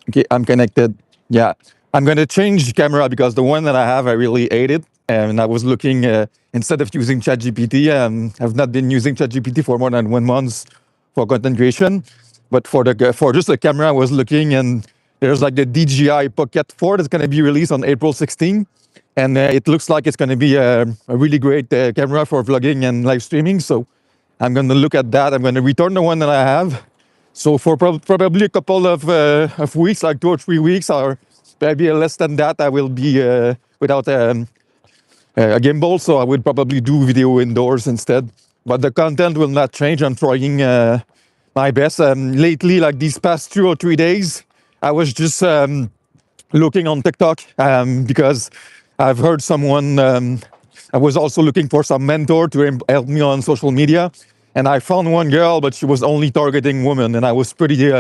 Okay, I'm connected. Yeah, I'm gonna change camera because the one that I have, I really hate it. And I was looking instead of using ChatGPT. I've not been using ChatGPT for more than 1 month for content creation, but for just the camera, I was looking, and there's like the DJI Pocket 4 that's gonna be released on April 16, and it looks like it's gonna be a really great camera for vlogging and live streaming. So I'm gonna look at that. I'm gonna return the one that I have, so for probably a couple of weeks, like 2 or 3 weeks, or maybe less than that, I will be without a gimbal. So I would probably do video indoors instead. But the content will not change. I'm trying my best. Lately, like these past 2 or 3 days, I was just looking on TikTok because I've heard someone. I was also looking for some mentor to help me on social media, and I found one girl, but she was only targeting women, and I was pretty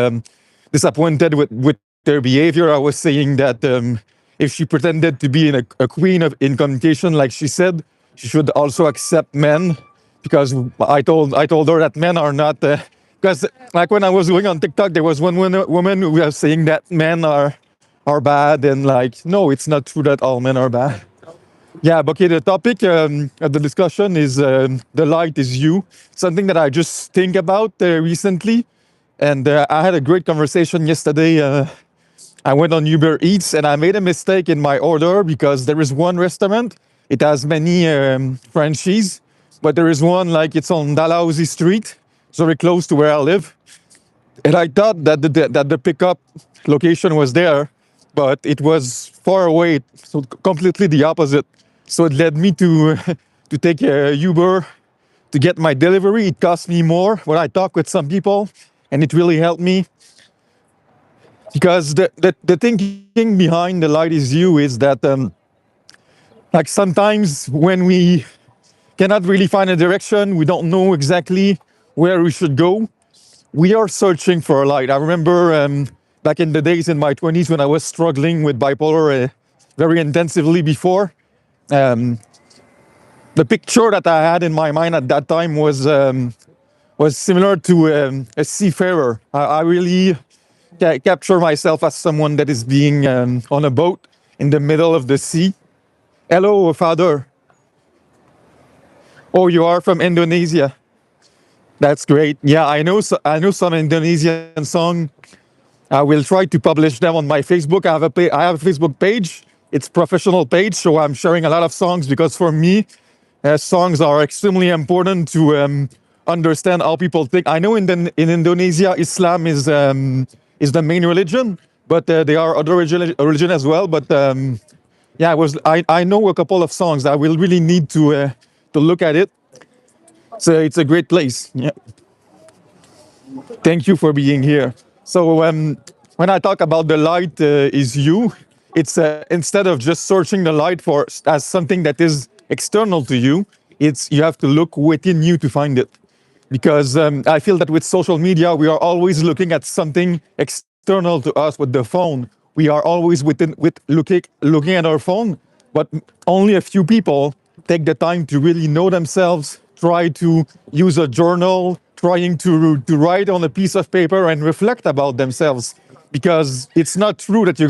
disappointed with their behavior. I was saying that if she pretended to be a queen in communication, like she said, she should also accept men, because I told her that men are not. Because like when I was going on TikTok, there was one woman who was saying that men are bad, and like no, it's not true that all men are bad. Yeah, but okay, the topic of the discussion is the light is you. Something that I just think about recently, and I had a great conversation yesterday. I went on Uber Eats and I made a mistake in my order because there is one restaurant. It has many franchises, but there is one like it's on Dalhousie Street, so very close to where I live. And I thought that the pickup location was there, but it was far away, so completely the opposite. So it led me to to take a Uber to get my delivery. It cost me more when I talked with some people, and it really helped me, because the thinking behind the light is you is that like sometimes when we cannot really find a direction, we don't know exactly where we should go, we are searching for a light. I remember back in the days in my 20s when I was struggling with bipolar very intensively before. Um, the picture that I had in my mind at that time was similar to a seafarer. I really capture myself as someone that is being on a boat in the middle of the sea. Hello, Father. Oh, you are from Indonesia. That's great. Yeah, I know. I know some Indonesian song. I will try to publish them on my Facebook. I have a Facebook page. It's professional page, so I'm sharing a lot of songs because for me, songs are extremely important to understand how people think. I know in Indonesia, Islam is the main religion, but there are other religion as well. But yeah, I know a couple of songs. I will really need to look at it. So it's a great place. Yeah. Thank you for being here. So when I talk about the light is you, it's instead of just searching the light for as something that is external to you, it's you have to look within you to find it. Because I feel that with social media, we are always looking at something external to us with the phone. We are always looking at our phone, but only a few people take the time to really know themselves, try to use a journal, trying to write on a piece of paper and reflect about themselves. Because it's not true that you're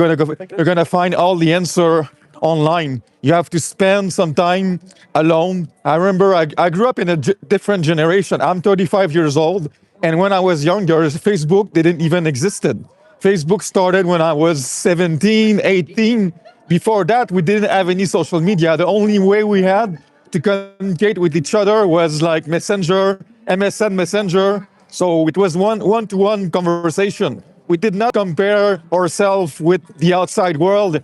gonna find all the answer online. You have to spend some time alone. I remember I grew up in a different generation. I'm 35 years old, and when I was younger, Facebook didn't even existed. Facebook started when I was 17, 18. Before that, we didn't have any social media. The only way we had to communicate with each other was like Messenger, MSN Messenger. So it was one-to-one conversation. We did not compare ourselves with the outside world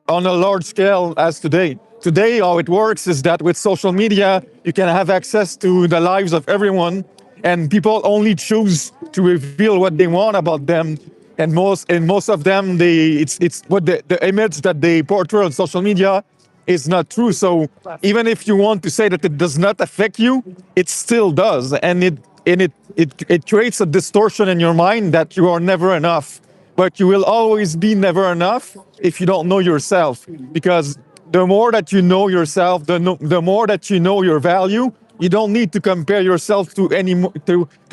on a large scale as today. Today, how it works is that with social media, you can have access to the lives of everyone, and people only choose to reveal what they want about them. And most of them, it's what the image that they portray on social media is not true. So even if you want to say that it does not affect you, it still does, and it creates a distortion in your mind that you are never enough. But you will always be never enough if you don't know yourself. Because the more that you know yourself, the more that you know your value, you don't need to compare yourself to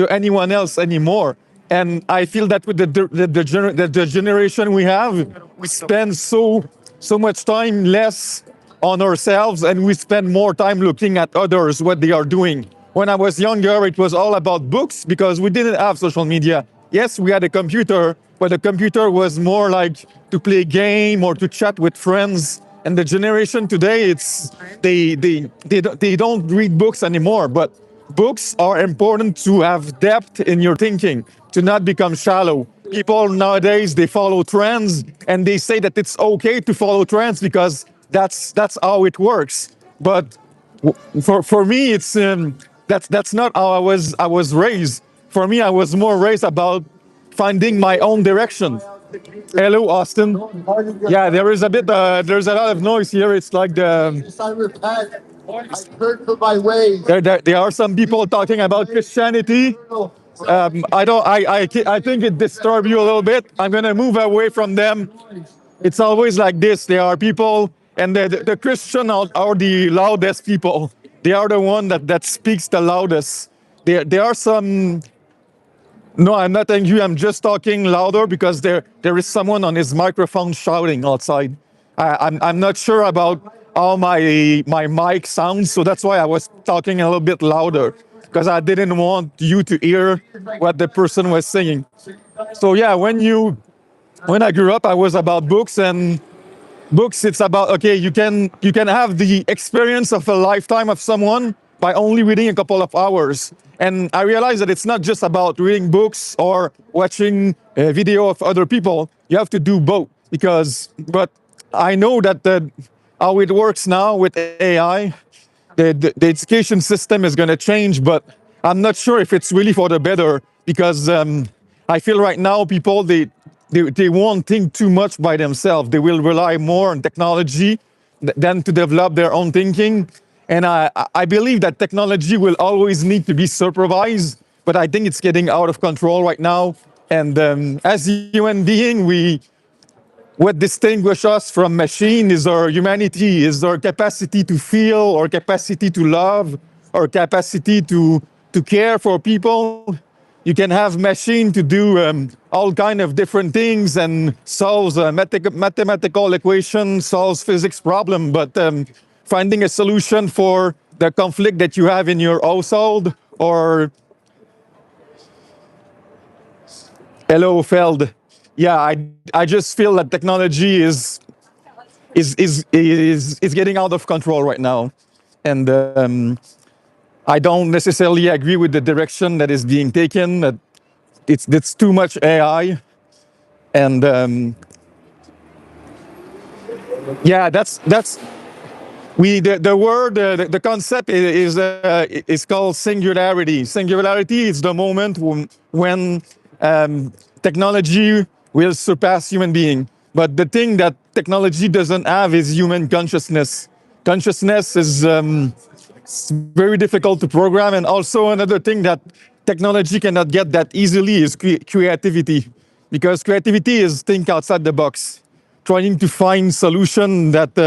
anyone else anymore. And I feel that with the generation we have, we spend so much time less on ourselves, and we spend more time looking at others, what they are doing. When I was younger, it was all about books because we didn't have social media. Yes, we had a computer, but the computer was more like to play game or to chat with friends. And the generation today, they don't read books anymore. But books are important to have depth in your thinking, to not become shallow. People nowadays, they follow trends, and they say that it's okay to follow trends because that's how it works. But for me, it's that's not how I was raised. For me, I was more raised about finding my own direction. Hello, Austin. Yeah, there's a lot of noise here. It's like I repent. I turn from my ways. there are some people talking about Christianity. I think it disturbs you a little bit. I'm gonna move away from them. It's always like this. There are people, and the Christian are the loudest people. They are the one that speaks the loudest. There are some. No, I'm not angry. I'm just talking louder because there is someone on his microphone shouting outside. I'm not sure about how my mic sounds, so that's why I was talking a little bit louder because I didn't want you to hear what the person was saying. So yeah, when I grew up, I was about books, and books, it's about, okay, you can have the experience of a lifetime of someone by only reading a couple of hours. And I realized that it's not just about reading books or watching a video of other people. You have to do both, but I know that how it works now with AI, the education system is going to change, but I'm not sure if it's really for the better because I feel right now people they won't think too much by themselves. They will rely more on technology than to develop their own thinking. And I believe that technology will always need to be supervised, but I think it's getting out of control right now. And as human being, what distinguishes us from machine is our humanity, is our capacity to feel, our capacity to love, our capacity to care for people. You can have machine to do all kind of different things and solves a mathematical equation, solves physics problem, but finding a solution for the conflict that you have in your household or hello, Feld. Yeah, I just feel that technology is getting out of control right now, and I don't necessarily agree with the direction that is being taken. That it's too much AI, and yeah, that's the word the concept is called singularity. Singularity is the moment when technology will surpass human being. But the thing that technology doesn't have is human consciousness. Consciousness is very difficult to program, and also another thing that technology cannot get that easily is creativity, because creativity is think outside the box, trying to find solution that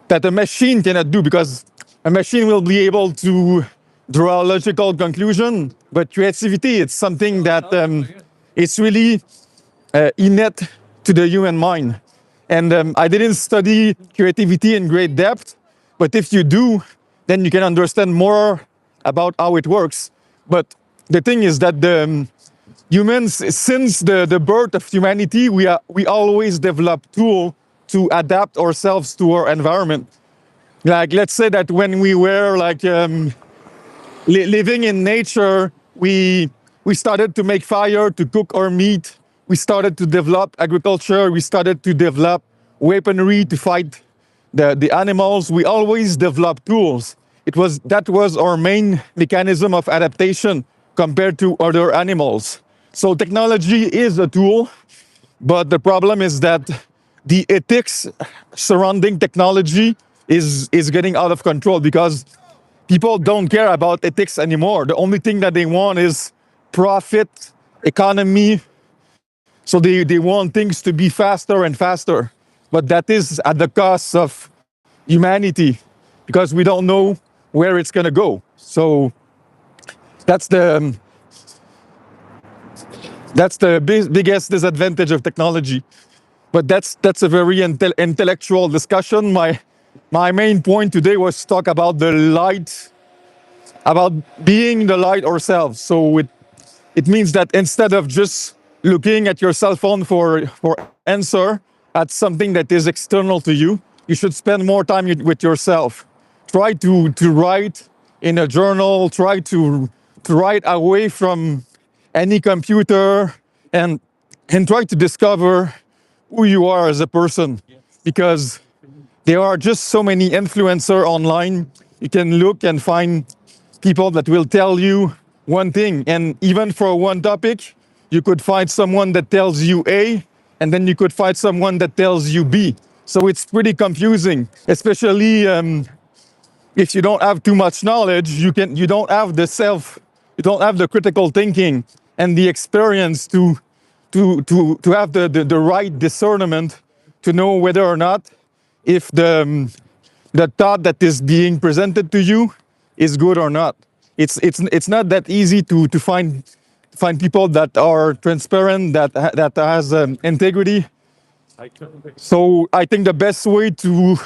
a machine cannot do, because a machine will be able to draw a logical conclusion, but creativity, it's something that it's really innate to the human mind. And I didn't study creativity in great depth, but if you do, then you can understand more about how it works. But the thing is that the humans, since the birth of humanity, we always develop tools to adapt ourselves to our environment. Like, let's say that when we were like living in nature, we started to make fire to cook our meat. We started to develop agriculture. We started to develop weaponry to fight the animals. We always develop tools. That was our main mechanism of adaptation compared to other animals. So technology is a tool, but the problem is that the ethics surrounding technology is getting out of control, because people don't care about ethics anymore. The only thing that they want is profit, economy. So they want things to be faster and faster. But that is at the cost of humanity, because we don't know where it's going to go. So that's That's the biggest disadvantage of technology. But that's a very intellectual discussion. My main point today was to talk about the light, about being the light ourselves. So it means that instead of just looking at your cell phone for answer at something that is external to you, you should spend more time with yourself. Try to write in a journal. Try to write away from any computer, and try to discover who you are as a person, because there are just so many influencers online. You can look and find people that will tell you one thing, and even for one topic you could find someone that tells you A, and then you could find someone that tells you B. So it's pretty confusing, especially if you don't have too much knowledge. You don't have you don't have the critical thinking and the experience to have the right discernment to know whether or not if the thought that is being presented to you is good or not. It's not that easy to find people that are transparent, that has integrity. So I think the best way to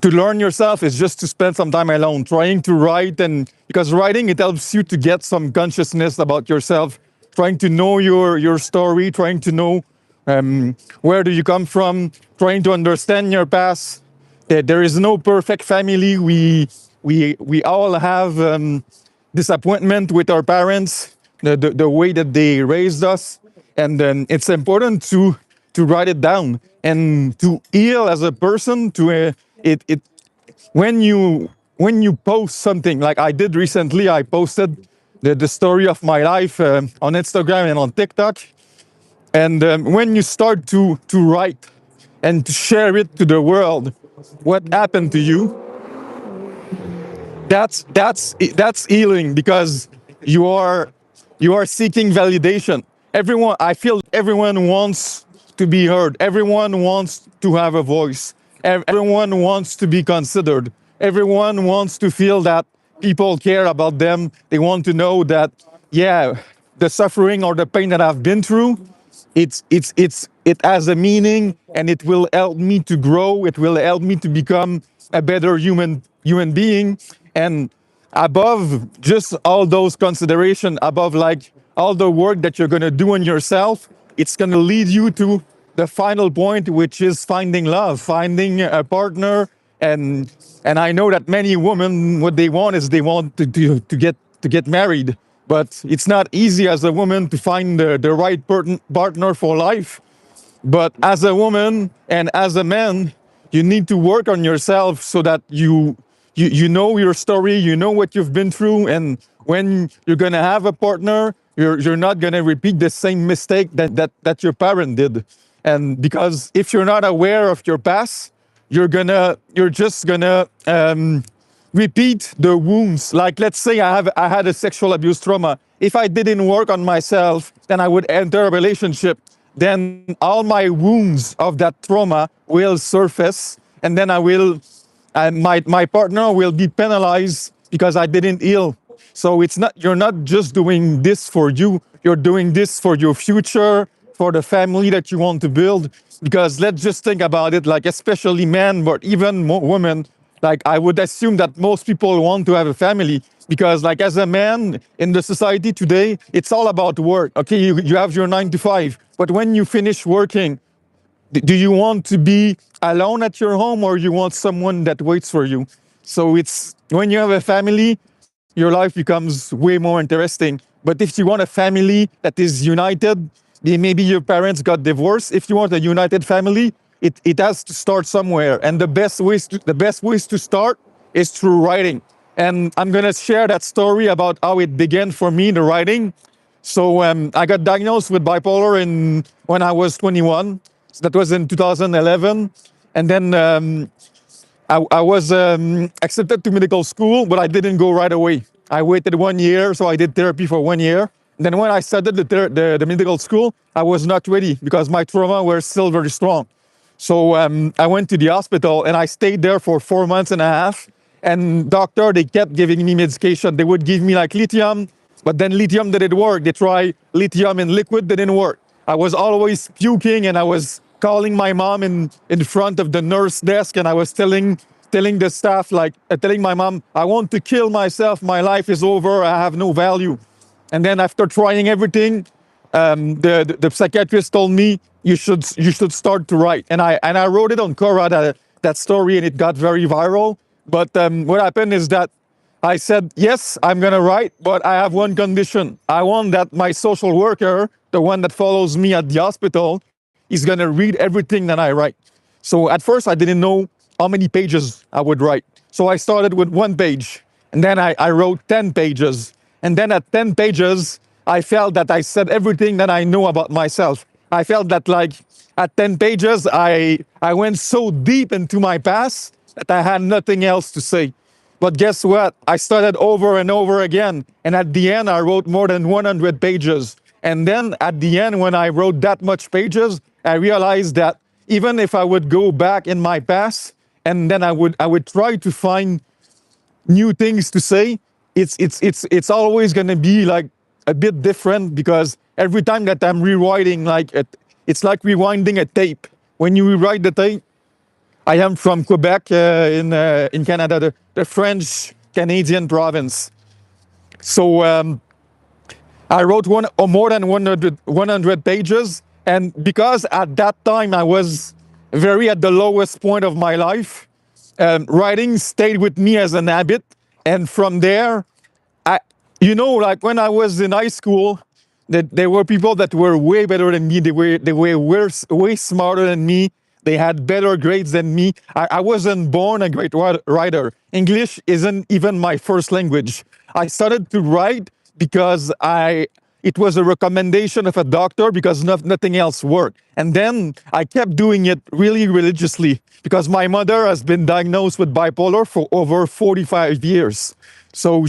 learn yourself is just to spend some time alone, trying to write, and because writing, it helps you to get some consciousness about yourself, trying to know your story, trying to know where do you come from, trying to understand your past. There is no perfect family. We all have disappointment with our parents, the way that they raised us, and then it's important to write it down and to heal as a person. It when you post something like I did recently, I posted the story of my life on Instagram and on TikTok. And when you start to write and to share it to the world, what happened to you, that's healing, because you are seeking validation. Everyone, I feel everyone wants to be heard. Everyone wants to have a voice. Everyone wants to be considered. Everyone wants to feel that people care about them. They want to know that, yeah, the suffering or the pain that I've been through, it has a meaning, and it will help me to grow. It will help me to become a better human being. And above just all those consideration, above like all the work that you're going to do on yourself, it's going to lead you to the final point, which is finding love, finding a partner. And I know that many women, what they want is they want to get married, but it's not easy as a woman to find the right partner for life. But as a woman and as a man, you need to work on yourself so that you know your story, you know what you've been through, and when you're gonna have a partner, you're not gonna repeat the same mistake that your parent did. And because if you're not aware of your past, you're just gonna repeat the wounds. Like, let's say I had a sexual abuse trauma. If I didn't work on myself, then I would enter a relationship. Then all my wounds of that trauma will surface, and then my partner will be penalized because I didn't heal. So you're not just doing this for you. You're doing this for your future, for the family that you want to build. Because let's just think about it, like especially men, but even more women. Like I would assume that most people want to have a family, because like as a man in the society today, it's all about work. Okay, you have your 9 to 5, but when you finish working, do you want to be alone at your home, or you want someone that waits for you? So it's when you have a family, your life becomes way more interesting. But if you want a family that is united, maybe your parents got divorced. If you want a united family, it has to start somewhere. And the best ways to start is through writing. And I'm gonna share that story about how it began for me, the writing. So I got diagnosed with bipolar when I was 21. So that was in 2011. And then I was accepted to medical school, but I didn't go right away. I waited 1 year, so I did therapy for 1 year. And then when I started the medical school, I was not ready because my trauma were still very strong. So I went to the hospital and I stayed there for 4 months and a half. And doctor, they kept giving me medication. They would give me like lithium, But then lithium didn't work. They tried lithium in liquid, didn't work. I was always puking, and I was calling my mom in front of the nurse desk, and I was telling the staff, like telling my mom, I want to kill myself. My life is over. I have no value. And then after trying everything, the psychiatrist told me you should start to write, and I wrote it on Quora, that story, and it got very viral. But what happened is that I said, yes, I'm gonna write, but I have one condition. I want that my social worker, the one that follows me at the hospital, is gonna read everything that I write. So at first I didn't know how many pages I would write. So I started with 1 page, and then I wrote 10 pages. And then at 10 pages, I felt that I said everything that I know about myself. I felt that, like, at 10 pages, I went so deep into my past that I had nothing else to say. But guess what? I started over and over again. And at the end, I wrote more than 100 pages. And then at the end, when I wrote that much pages, I realized that even if I would go back in my past, and then I would try to find new things to say, it's always going to be like a bit different, because every time that I'm rewriting, like it's like rewinding a tape. When you rewrite the tape, I am from Quebec, in Canada, the French Canadian province. So I wrote one or more than 100 pages, and because at that time I was very at the lowest point of my life, writing stayed with me as an habit. And from there, I, like when I was in high school, that there were people that were way better than me. They were worse, way smarter than me. They had better grades than me. I wasn't born a great writer. English isn't even my first language. I started to write because it was a recommendation of a doctor, because nothing else worked. And then I kept doing it really religiously, because my mother has been diagnosed with bipolar for over 45 years. So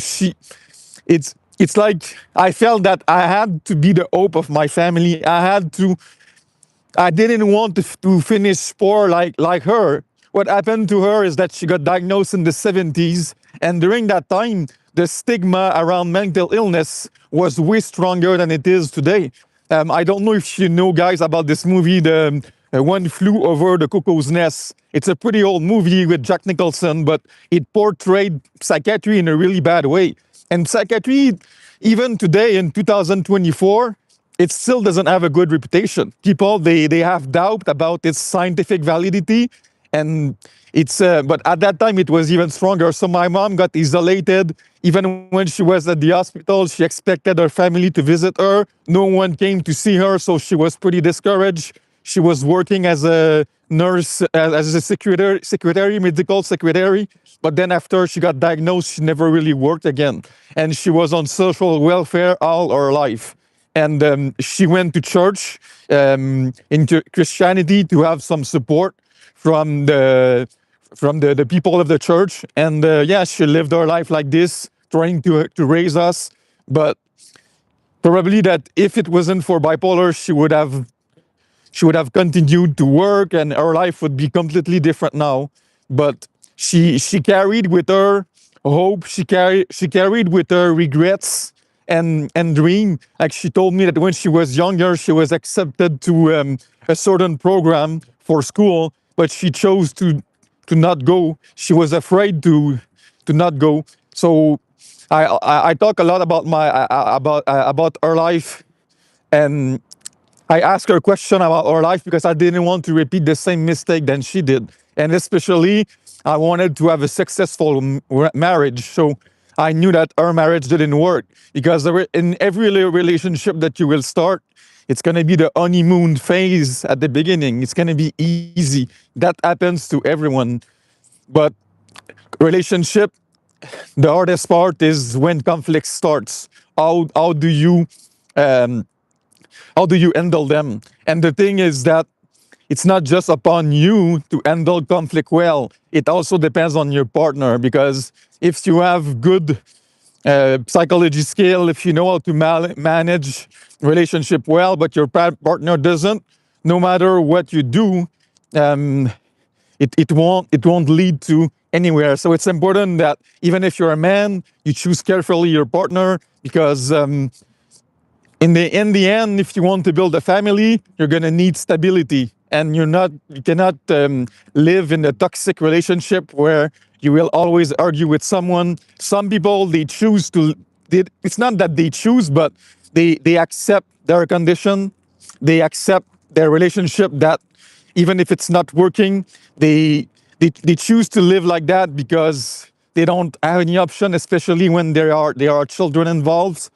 it's like I felt that I had to be the hope of my family. I didn't want to finish poor like her. What happened to her is that she got diagnosed in the 70s, and during that time, the stigma around mental illness was way stronger than it is today. I don't know if you know, guys, about this movie, the One Flew Over the Cuckoo's Nest. It's a pretty old movie with Jack Nicholson, but it portrayed psychiatry in a really bad way. And psychiatry, even today in 2024, it still doesn't have a good reputation. People, they have doubt about its scientific validity, and but at that time it was even stronger. So my mom got isolated. Even when she was at the hospital, she expected her family to visit her. No one came to see her, so she was pretty discouraged. She was working as a nurse, as a secretary, medical secretary. But then after she got diagnosed, she never really worked again. And she was on social welfare all her life. And she went to church, into Christianity, to have some support from the people of the church. And yeah, she lived her life like this, trying to raise us. But probably that if it wasn't for bipolar, she would have continued to work, and her life would be completely different now. But she carried with her hope. She carried with her regrets and dream. Like, she told me that when she was younger, she was accepted to a certain program for school, but she chose to not go. She was afraid to not go. So I talk a lot about about her life, and I asked her a question about her life because I didn't want to repeat the same mistake than she did. And especially, I wanted to have a successful marriage. So I knew that her marriage didn't work, because in every relationship that you will start, it's going to be the honeymoon phase at the beginning. It's going to be easy. That happens to everyone. But relationship, the hardest part is when conflict starts. How do you um, how do you handle them? And the thing is that it's not just upon you to handle conflict well. It also depends on your partner, because if you have good psychology skill, if you know how to manage relationship well, but your partner doesn't, no matter what you do, um, it won't lead to anywhere. So it's important that even if you're a man, you choose carefully your partner, because in the end, if you want to build a family, you're gonna need stability, and you cannot live in a toxic relationship where you will always argue with someone. Some people, they choose to. It's not that they choose, but they accept their condition. They accept their relationship that even if it's not working, they choose to live like that because they don't have any option, especially when there are children involved.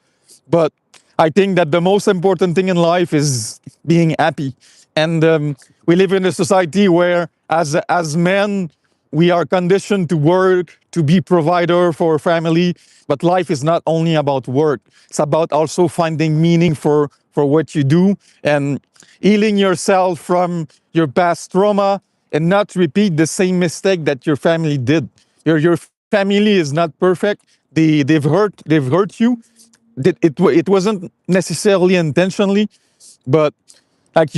But I think that the most important thing in life is being happy. And we live in a society where, as men, we are conditioned to work, to be provider for family. But life is not only about work. It's about also finding meaning for what you do and healing yourself from your past trauma and not repeat the same mistake that your family did. Your family is not perfect. They've hurt you. It wasn't necessarily intentionally, but like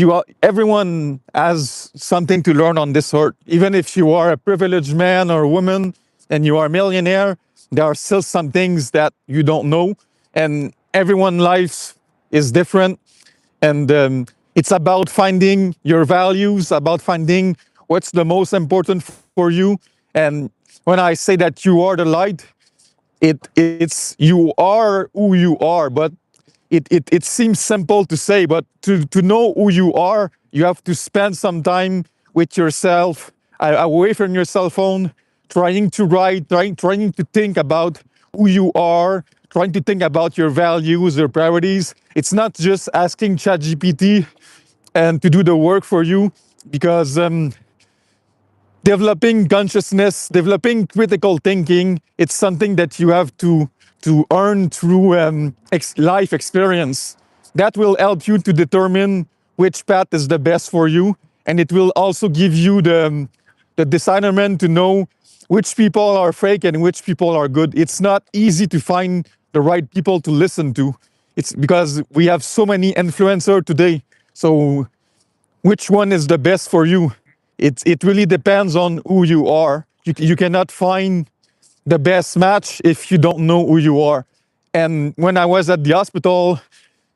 everyone has something to learn on this earth. Even if you are a privileged man or woman and you are a millionaire, there are still some things that you don't know, and everyone's life is different. And it's about finding your values, about finding what's the most important for you. And when I say that you are the light, it's you are who you are, but it seems simple to say, but to know who you are, you have to spend some time with yourself, away from your cell phone, trying to write, trying to think about who you are, trying to think about your values, your priorities. It's not just asking ChatGPT and to do the work for you, because developing consciousness, developing critical thinking, it's something that you have to earn through life experience. That will help you to determine which path is the best for you, and it will also give you the discernment to know which people are fake and which people are good. It's not easy to find the right people to listen to. It's because we have so many influencers today. So which one is the best for you? It really depends on who you are. You cannot find the best match if you don't know who you are. And when I was at the hospital,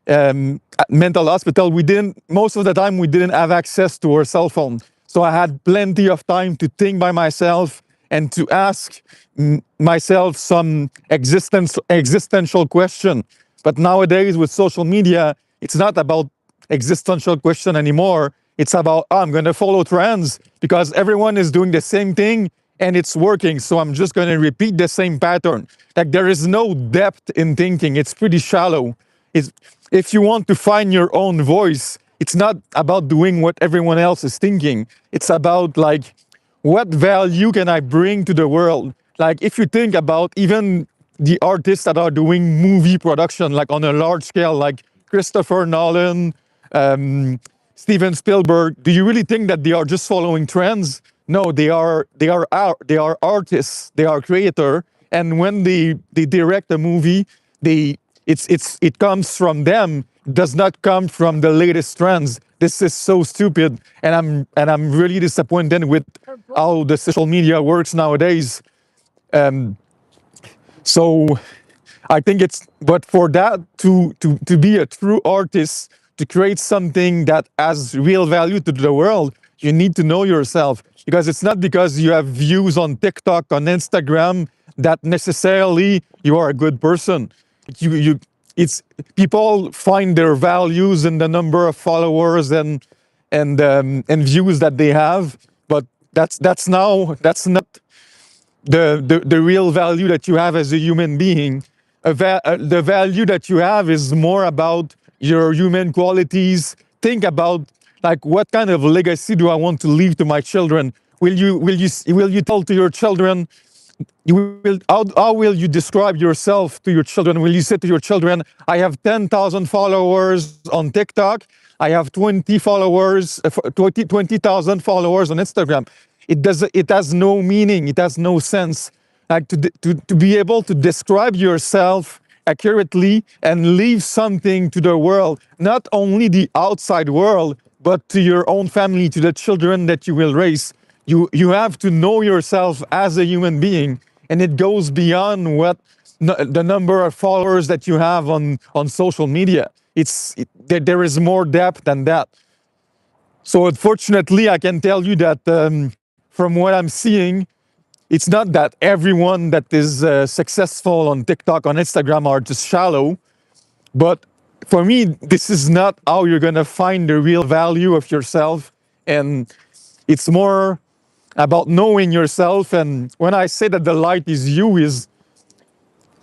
mental hospital, we didn't, most of the time, we didn't have access to our cell phone. So I had plenty of time to think by myself and to ask myself some existential question. But nowadays with social media, it's not about existential question anymore. It's about, oh, I'm going to follow trends because everyone is doing the same thing and it's working. So I'm just going to repeat the same pattern. Like, there is no depth in thinking. It's pretty shallow. If you want to find your own voice, it's not about doing what everyone else is thinking. It's about, like, what value can I bring to the world? Like, if you think about even the artists that are doing movie production, like on a large scale, like Christopher Nolan, Steven Spielberg, do you really think that they are just following trends? No, they are artists, they are creator, and when they direct a movie, it comes from them. It does not come from the latest trends. This is so stupid, and I'm really disappointed with how the social media works nowadays. So I think but for that to be a true artist, to create something that has real value to the world, you need to know yourself. Because it's not because you have views on TikTok, on Instagram, that necessarily you are a good person. It's people find their values in the number of followers and views that they have, but that's not the real value that you have as a human being. The value that you have is more about your human qualities. Think about, like, what kind of legacy do I want to leave to my children? Will you tell to your children? How will you describe yourself to your children? Will you say to your children, I have 10,000 followers on TikTok, I have 20,000 followers on Instagram? It has no meaning, it has no sense. Like, to be able to describe yourself accurately and leave something to the world, not only the outside world, but to your own family, to the children that you will raise. You have to know yourself as a human being, and it goes beyond the number of followers that you have on social media. There is more depth than that. So unfortunately, I can tell you that from what I'm seeing, it's not that everyone that is successful on TikTok, on Instagram are just shallow, but for me, this is not how you're gonna find the real value of yourself. And it's more about knowing yourself. And when I say that the light is you, is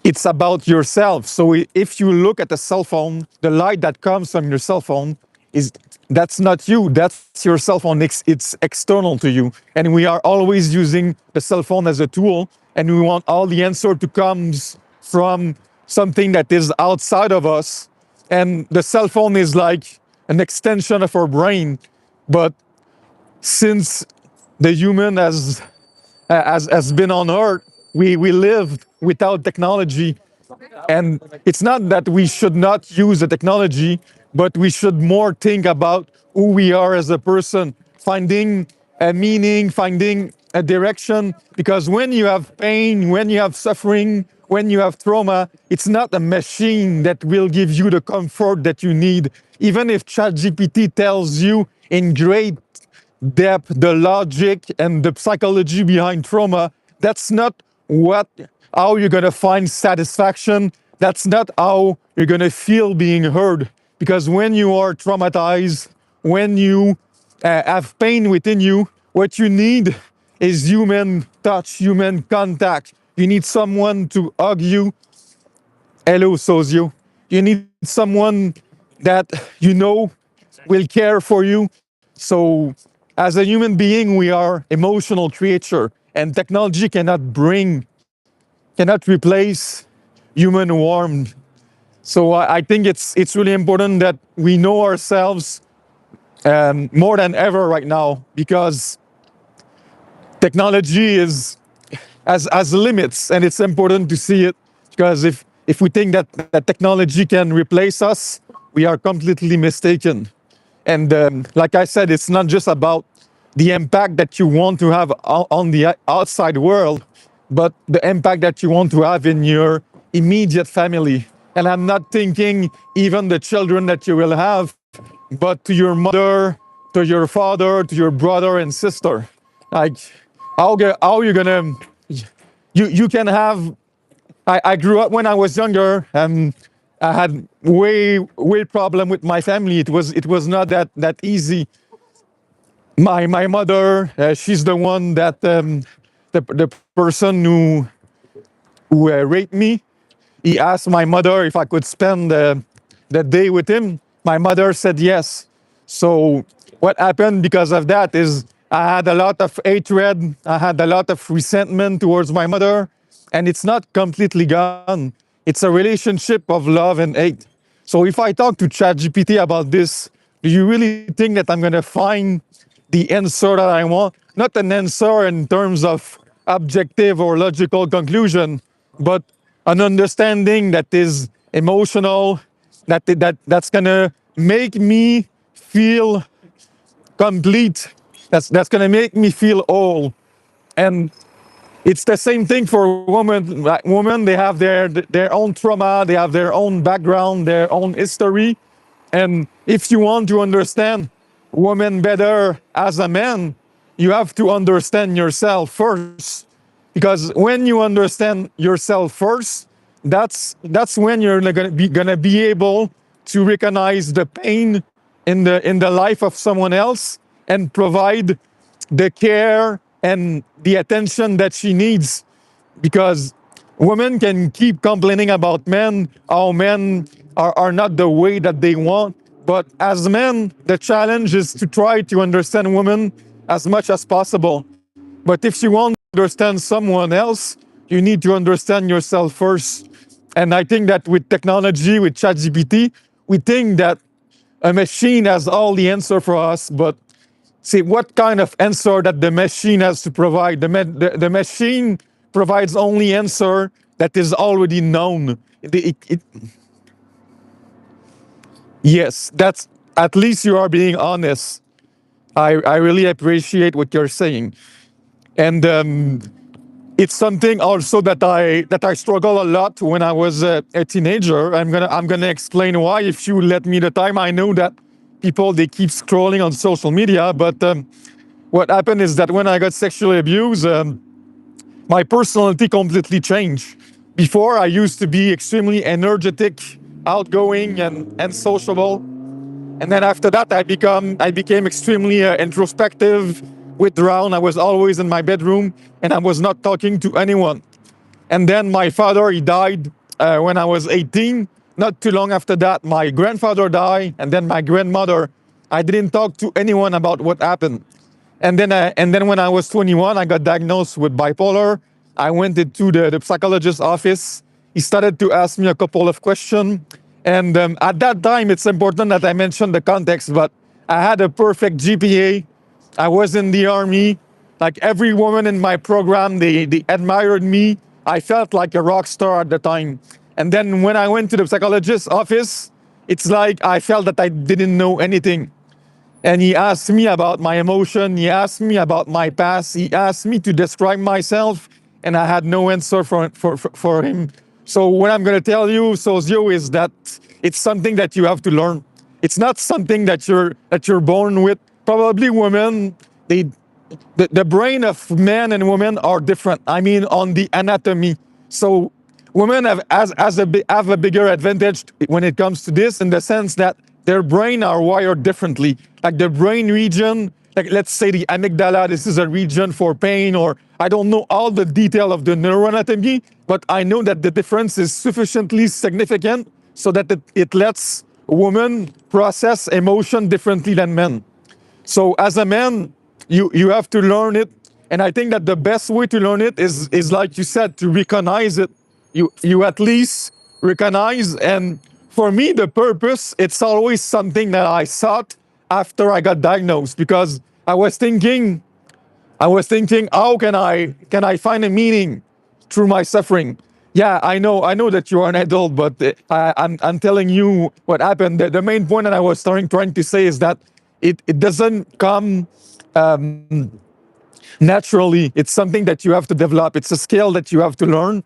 it's about yourself. So if you look at a cell phone, the light that comes from your cell phone is that's not you. That's your cell phone. It's external to you. And we are always using the cell phone as a tool. And we want all the answer to come from something that is outside of us. And the cell phone is like an extension of our brain. But since the human has been on Earth, we lived without technology, and it's not that we should not use the technology, but we should more think about who we are as a person, finding a meaning, finding a direction. Because when you have pain, when you have suffering, when you have trauma, it's not a machine that will give you the comfort that you need. Even if ChatGPT tells you in great depth the logic and the psychology behind trauma, that's not what how you're going to find satisfaction. That's not how you're going to feel being heard. Because when you are traumatized, when you have pain within you, what you need is human touch, human contact. You need someone to hug you. Hello, Sozio. You need someone that you know will care for you. So, as a human being, we are emotional creature, and technology cannot replace human warmth. So, I think it's really important that we know ourselves more than ever right now, because technology has limits, and it's important to see it. Because if we think that technology can replace us, we are completely mistaken. And like I said, it's not just about the impact that you want to have on the outside world, but the impact that you want to have in your immediate family. And I'm not thinking even the children that you will have, but to your mother, to your father, to your brother and sister. Like, how you gonna, you can have, I grew up when I was younger, and I had way problem with my family. It was not that easy. My mother, she's the one that the person who raped me. He asked my mother if I could spend the day with him. My mother said yes. So what happened because of that is I had a lot of hatred. I had a lot of resentment towards my mother, and it's not completely gone. It's a relationship of love and hate. So if I talk to ChatGPT about this, do you really think that I'm gonna find the answer that I want? Not an answer in terms of objective or logical conclusion, but an understanding that is emotional, that's gonna make me feel complete. That's gonna make me feel whole. And it's the same thing for women. Like women, they have their own trauma, they have their own background, their own history. And if you want to understand women better as a man, you have to understand yourself first. Because when you understand yourself first, that's when you're gonna be able to recognize the pain in the life of someone else and provide the care and the attention that she needs. Because women can keep complaining about men, how men are not the way that they want. But as men, the challenge is to try to understand women as much as possible. But if you want to understand someone else, you need to understand yourself first. And I think that with technology, with ChatGPT, we think that a machine has all the answer for us, but see what kind of answer that the machine has to provide. The machine provides only answer that is already known. Yes, that's at least you are being honest. I really appreciate what you're saying. And it's something also that I struggle a lot when I was a teenager. I'm gonna explain why if you let me the time. I know that people they keep scrolling on social media, but what happened is that when I got sexually abused, my personality completely changed. Before I used to be extremely energetic, outgoing, and sociable. And then after that, I became extremely introspective, withdrawn. I was always in my bedroom, and I was not talking to anyone. And then my father he died when I was 18. Not too long after that, my grandfather died, and then my grandmother. I didn't talk to anyone about what happened. And then when I was 21, I got diagnosed with bipolar. I went into the psychologist's office. He started to ask me a couple of questions. And at that time, it's important that I mention the context, but I had a perfect GPA. I was in the army. Like every woman in my program, they admired me. I felt like a rock star at the time. And then when I went to the psychologist's office, it's like I felt that I didn't know anything. And he asked me about my emotion. He asked me about my past. He asked me to describe myself, and I had no answer for him. So what I'm going to tell you, Sozio, is that it's something that you have to learn. It's not something that you're born with. Probably women, the brain of men and women are different. I mean, on the anatomy. So women have a bigger advantage when it comes to this, in the sense that their brain are wired differently. Like the brain region, like let's say the amygdala, this is a region for pain, or I don't know all the detail of the neuroanatomy, but I know that the difference is sufficiently significant so that it lets women process emotion differently than men. So as a man, you have to learn it, and I think that the best way to learn it is like you said, to recognize it. You at least recognize, and for me, the purpose it's always something that I sought after I got diagnosed, because I was thinking, how can I find a meaning through my suffering? Yeah, I know that you are an adult, but I'm telling you what happened. The main point that I was trying to say is that it doesn't come naturally. It's something that you have to develop. It's a skill that you have to learn.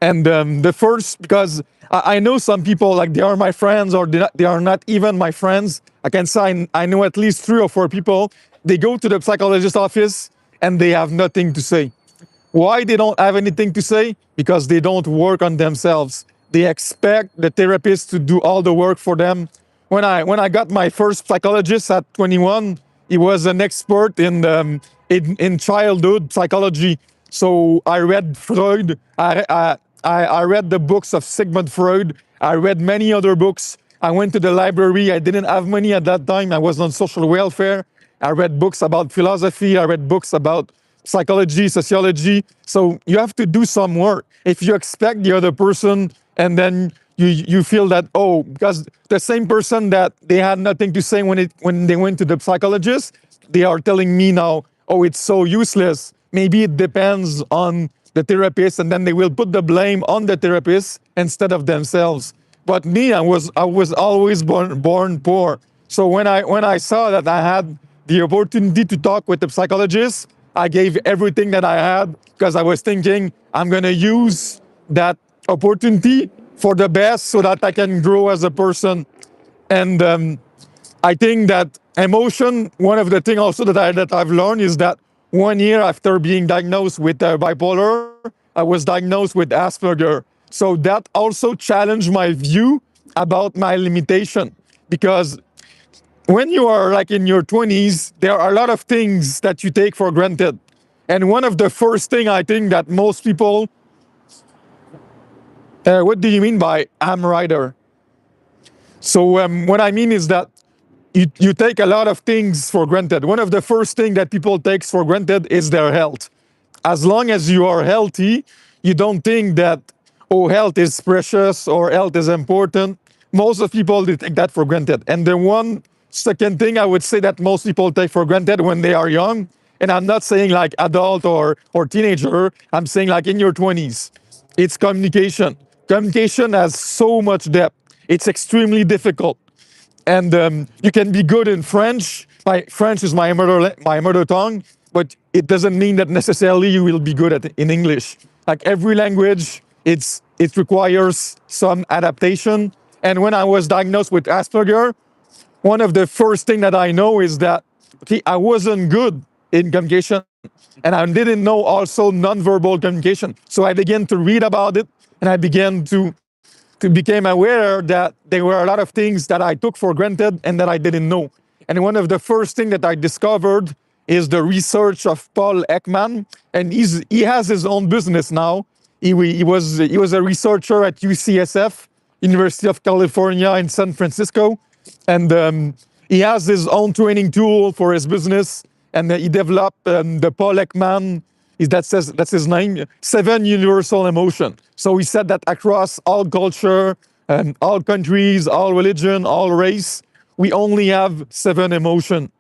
And the first, because I know some people, like they are my friends, or they are not even my friends. I can say I know at least 3 or 4 people. They go to the psychologist's office and they have nothing to say. Why they don't have anything to say? Because they don't work on themselves. They expect the therapist to do all the work for them. When I got my first psychologist at 21, he was an expert in childhood psychology. So I read Freud. I read the books of Sigmund Freud. I read many other books. I went to the library. I didn't have money at that time. I was on social welfare. I read books about philosophy. I read books about psychology, sociology. So you have to do some work. If you expect the other person, and then you feel that, oh, because the same person that they had nothing to say when they went to the psychologist, they are telling me now, oh, it's so useless. Maybe it depends on the therapist, and then they will put the blame on the therapist instead of themselves. But me, I was always born poor. So when I saw that I had the opportunity to talk with the psychologist, I gave everything that I had, because I was thinking I'm gonna use that opportunity for the best so that I can grow as a person. And I think that emotion, one of the things also that I've learned is that 1 year after being diagnosed with bipolar, I was diagnosed with Asperger. So that also challenged my view about my limitation, because when you are like in your 20s, there are a lot of things that you take for granted. And one of the first thing I think that most people, what do you mean by I'm writer? So what I mean is that you take a lot of things for granted. One of the first things that people takes for granted is their health. As long as you are healthy, you don't think that, oh, health is precious or health is important. Most of people they take that for granted. And the one second thing I would say that most people take for granted when they are young, and I'm not saying like adult or teenager, I'm saying like in your 20s, it's communication. Communication has so much depth. It's extremely difficult. And you can be good in French. French is my mother tongue, but it doesn't mean that necessarily you will be good at in English. Like every language, it requires some adaptation. And when I was diagnosed with Asperger, one of the first thing that I know is that okay, I wasn't good in communication, and I didn't know also nonverbal communication. So I began to read about it, and I began to become aware that there were a lot of things that I took for granted and that I didn't know. And one of the first things that I discovered is the research of Paul Ekman, and he has his own business now. He was a researcher at UCSF, University of California in San Francisco, and he has his own training tool for his business, and he developed the Paul Ekman. That's his name. 7 universal emotion. So he said that across all culture, all countries, all religion, all race, we only have 7 emotion.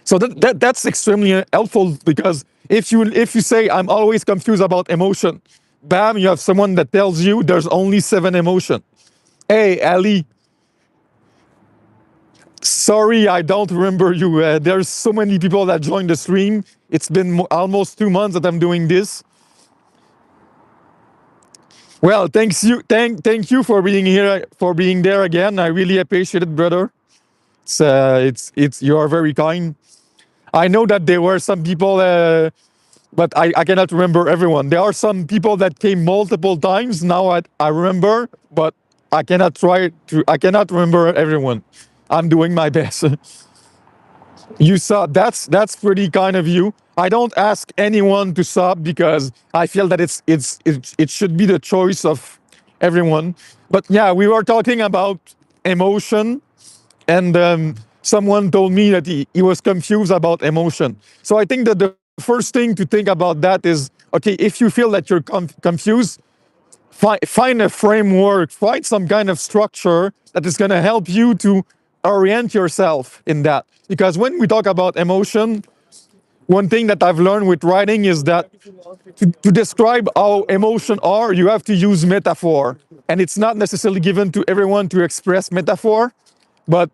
So that's extremely helpful because if you say I'm always confused about emotion, bam, you have someone that tells you there's only 7 emotion. Hey, Ali, sorry, I don't remember you. There's so many people that joined the stream. It's been almost 2 months that I'm doing this. Well, thank you for being here, for being there again. I really appreciate it, brother. It's you are very kind. I know that there were some people, but I cannot remember everyone. There are some people that came multiple times. Now I remember, but I cannot remember everyone. I'm doing my best. You sub. That's pretty kind of you. I don't ask anyone to sub because I feel that it should be the choice of everyone. But yeah, we were talking about emotion, and someone told me that he was confused about emotion. So I think that the first thing to think about that is okay, if you feel that you're confused, find a framework, find some kind of structure that is going to help you to orient yourself in that. Because when we talk about emotion, one thing that I've learned with writing is that to describe how emotion are, you have to use metaphor. And it's not necessarily given to everyone to express metaphor, but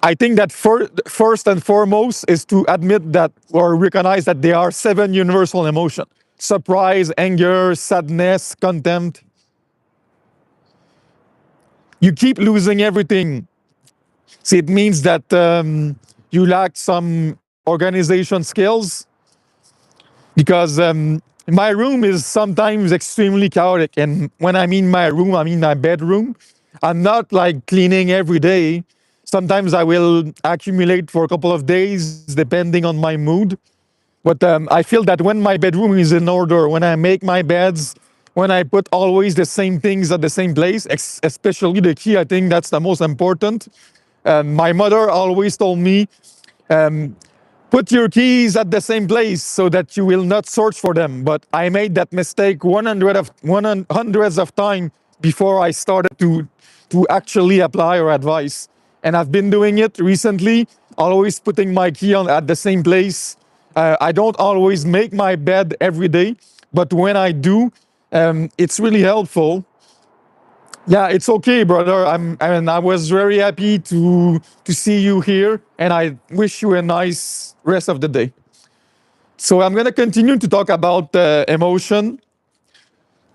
I think that first and foremost is to admit that or recognize that there are 7 universal emotions: surprise, anger, sadness, contempt. You keep losing everything. See, it means that you lack some organization skills because my room is sometimes extremely chaotic. And when I mean my room, I mean my bedroom. I'm not like cleaning every day. Sometimes I will accumulate for a couple of days depending on my mood. But I feel that when my bedroom is in order, when I make my beds, when I put always the same things at the same place, especially the key, I think that's the most important. My mother always told me, put your keys at the same place so that you will not search for them. But I made that mistake hundreds of times before I started to actually apply or advise. And I've been doing it recently, always putting my key on at the same place. I don't always make my bed every day, but when I do, it's really helpful. Yeah, it's okay, brother. I was very happy to see you here, and I wish you a nice rest of the day. So I'm gonna continue to talk about emotion,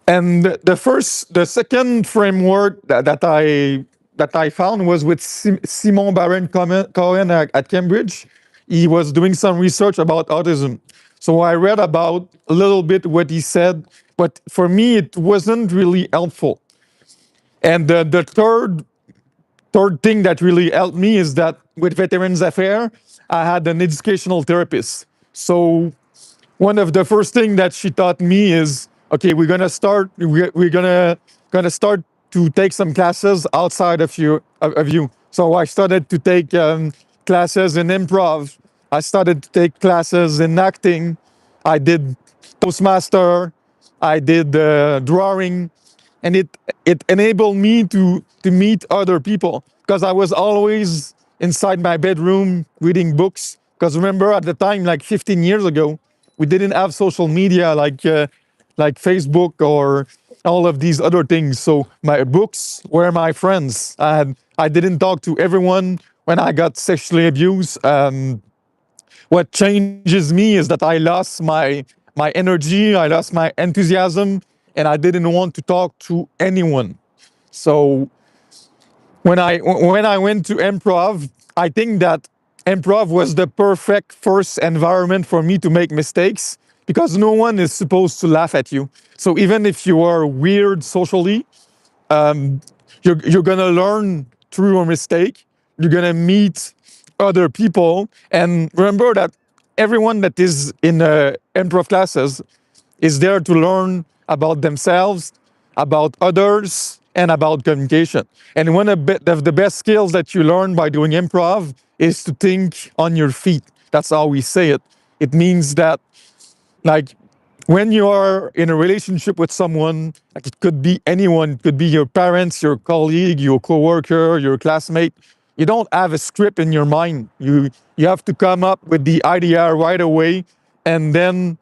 and the second framework that I found was with Simon Baron Cohen at Cambridge. He was doing some research about autism. So I read about a little bit what he said, but for me it wasn't really helpful. And the third thing that really helped me is that with Veterans Affairs, I had an educational therapist. So one of the first thing that she taught me is, okay, we're gonna start to take some classes outside of you. So I started to take classes in improv. I started to take classes in acting. I did Toastmaster. I did drawing, and it enabled me to meet other people because I was always inside my bedroom reading books. Because remember, at the time, like 15 years ago, we didn't have social media like Facebook or all of these other things. So my books were my friends. I didn't talk to everyone when I got sexually abused. What changes me is that I lost my energy, I lost my enthusiasm, and I didn't want to talk to anyone. So when I went to improv, I think that improv was the perfect first environment for me to make mistakes because no one is supposed to laugh at you. So even if you are weird socially, you're gonna learn through a mistake. You're gonna meet other people, and remember that everyone that is in improv classes is there to learn about themselves, about others, and about communication. And one of the best skills that you learn by doing improv is to think on your feet. That's how we say it. It means that, like, when you are in a relationship with someone, like it could be anyone, it could be your parents, your colleague, your coworker, your classmate, you don't have a script in your mind. You have to come up with the idea right away, and then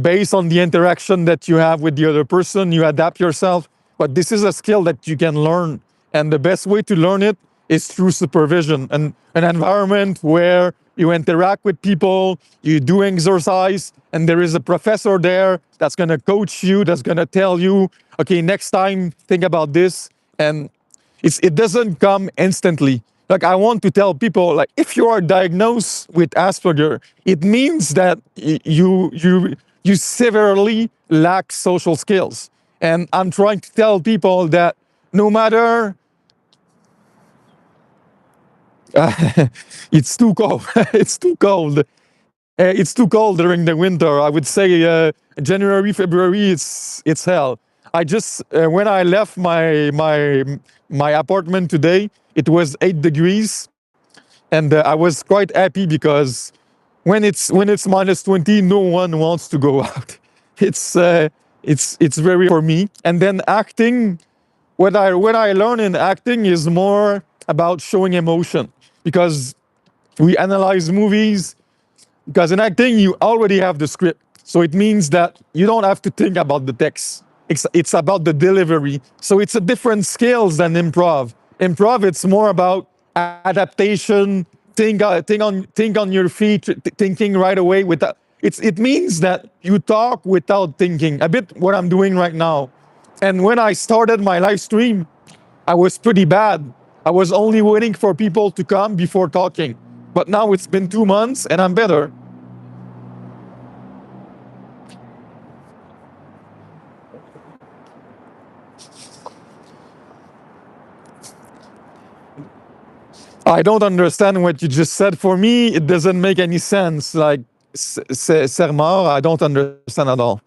based on the interaction that you have with the other person, you adapt yourself. But this is a skill that you can learn. And the best way to learn it is through supervision and an environment where you interact with people, you do exercise, and there is a professor there that's going to coach you, that's going to tell you, okay, next time, think about this. And it doesn't come instantly. Like, I want to tell people, like, if you are diagnosed with Asperger, it means that you severely lack social skills. And I'm trying to tell people that no matter it's too cold, it's too cold. It's too cold during the winter. I would say January, February, it's hell. I just when I left my apartment today, it was 8 degrees, and I was quite happy because when it's -20, no one wants to go out. It's it's very for me. And then acting, what I learn in acting is more about showing emotion because we analyze movies because in acting, you already have the script. So it means that you don't have to think about the text. It's about the delivery. So it's a different skills than improv. Improv, it's more about adaptation, think on your feet, thinking right away. It means that you talk without thinking, a bit what I'm doing right now. And when I started my live stream, I was pretty bad. I was only waiting for people to come before talking. But now it's been 2 months and I'm better. I don't understand what you just said. For me, it doesn't make any sense. Like, Sermar, I don't understand at all.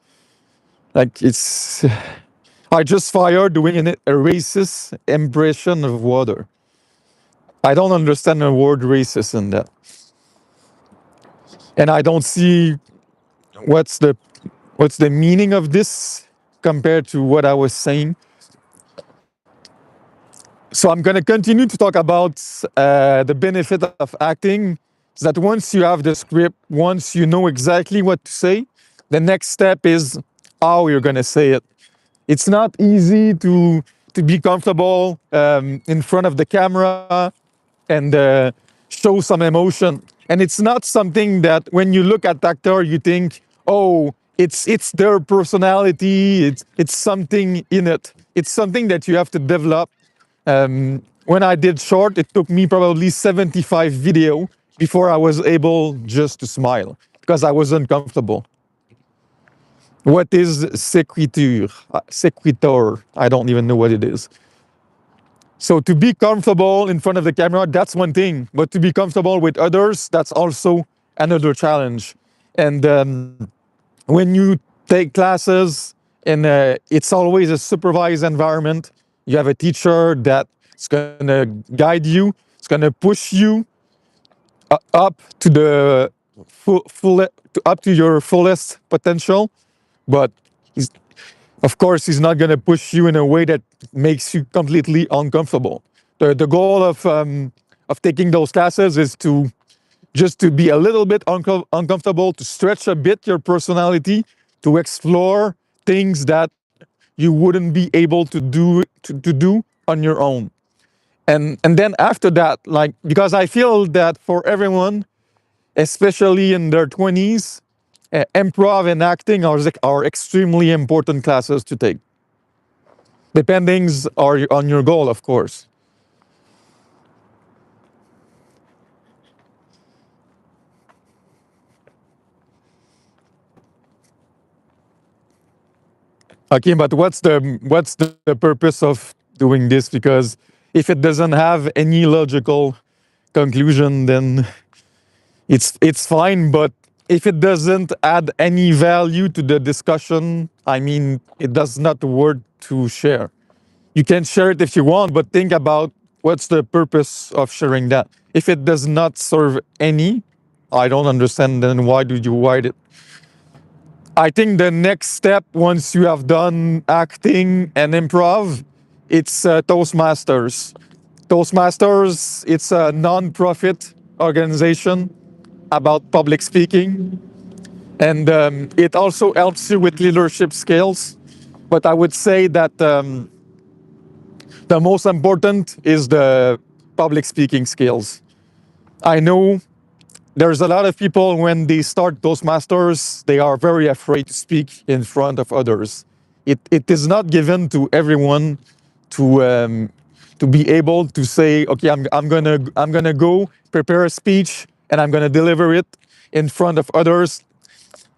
Like, I just fired doing a racist impression of water. I don't understand the word racist in that. And I don't see what's the what's the meaning of this compared to what I was saying. So I'm going to continue to talk about the benefit of acting. Is that once you have the script, once you know exactly what to say, the next step is how you're going to say it. It's not easy to be comfortable in front of the camera and show some emotion. And it's not something that when you look at actor, you think, oh, it's their personality. It's something in it. It's something that you have to develop. When I did short, it took me probably 75 video before I was able just to smile because I was uncomfortable. What is séquiture? Séquitor. I don't even know what it is. So to be comfortable in front of the camera, that's one thing. But to be comfortable with others, that's also another challenge. And when you take classes, and it's always a supervised environment, you have a teacher that's going to guide you, it's going to push you up to the up to your fullest potential. But of course, he's not going to push you in a way that makes you completely uncomfortable. The goal of taking those classes is to just to be a little bit uncomfortable, to stretch a bit your personality, to explore things that you wouldn't be able to do on your own. And then after that, like, because I feel that for everyone, especially in their 20s, improv and acting are extremely important classes to take. Depending on your goal, of course. Okay, but what's the purpose of doing this? Because if it doesn't have any logical conclusion, then it's fine. But if it doesn't add any value to the discussion, I mean, it does not worth to share. You can share it if you want, but think about what's the purpose of sharing that. If it does not serve any, I don't understand. Then why do you write it? I think the next step, once you have done acting and improv, it's Toastmasters. Toastmasters, it's a non-profit organization about public speaking, and it also helps you with leadership skills. But I would say that the most important is the public speaking skills. I know there's a lot of people when they start Toastmasters, they are very afraid to speak in front of others. It is not given to everyone to be able to say, okay, I'm gonna go prepare a speech and I'm gonna deliver it in front of others.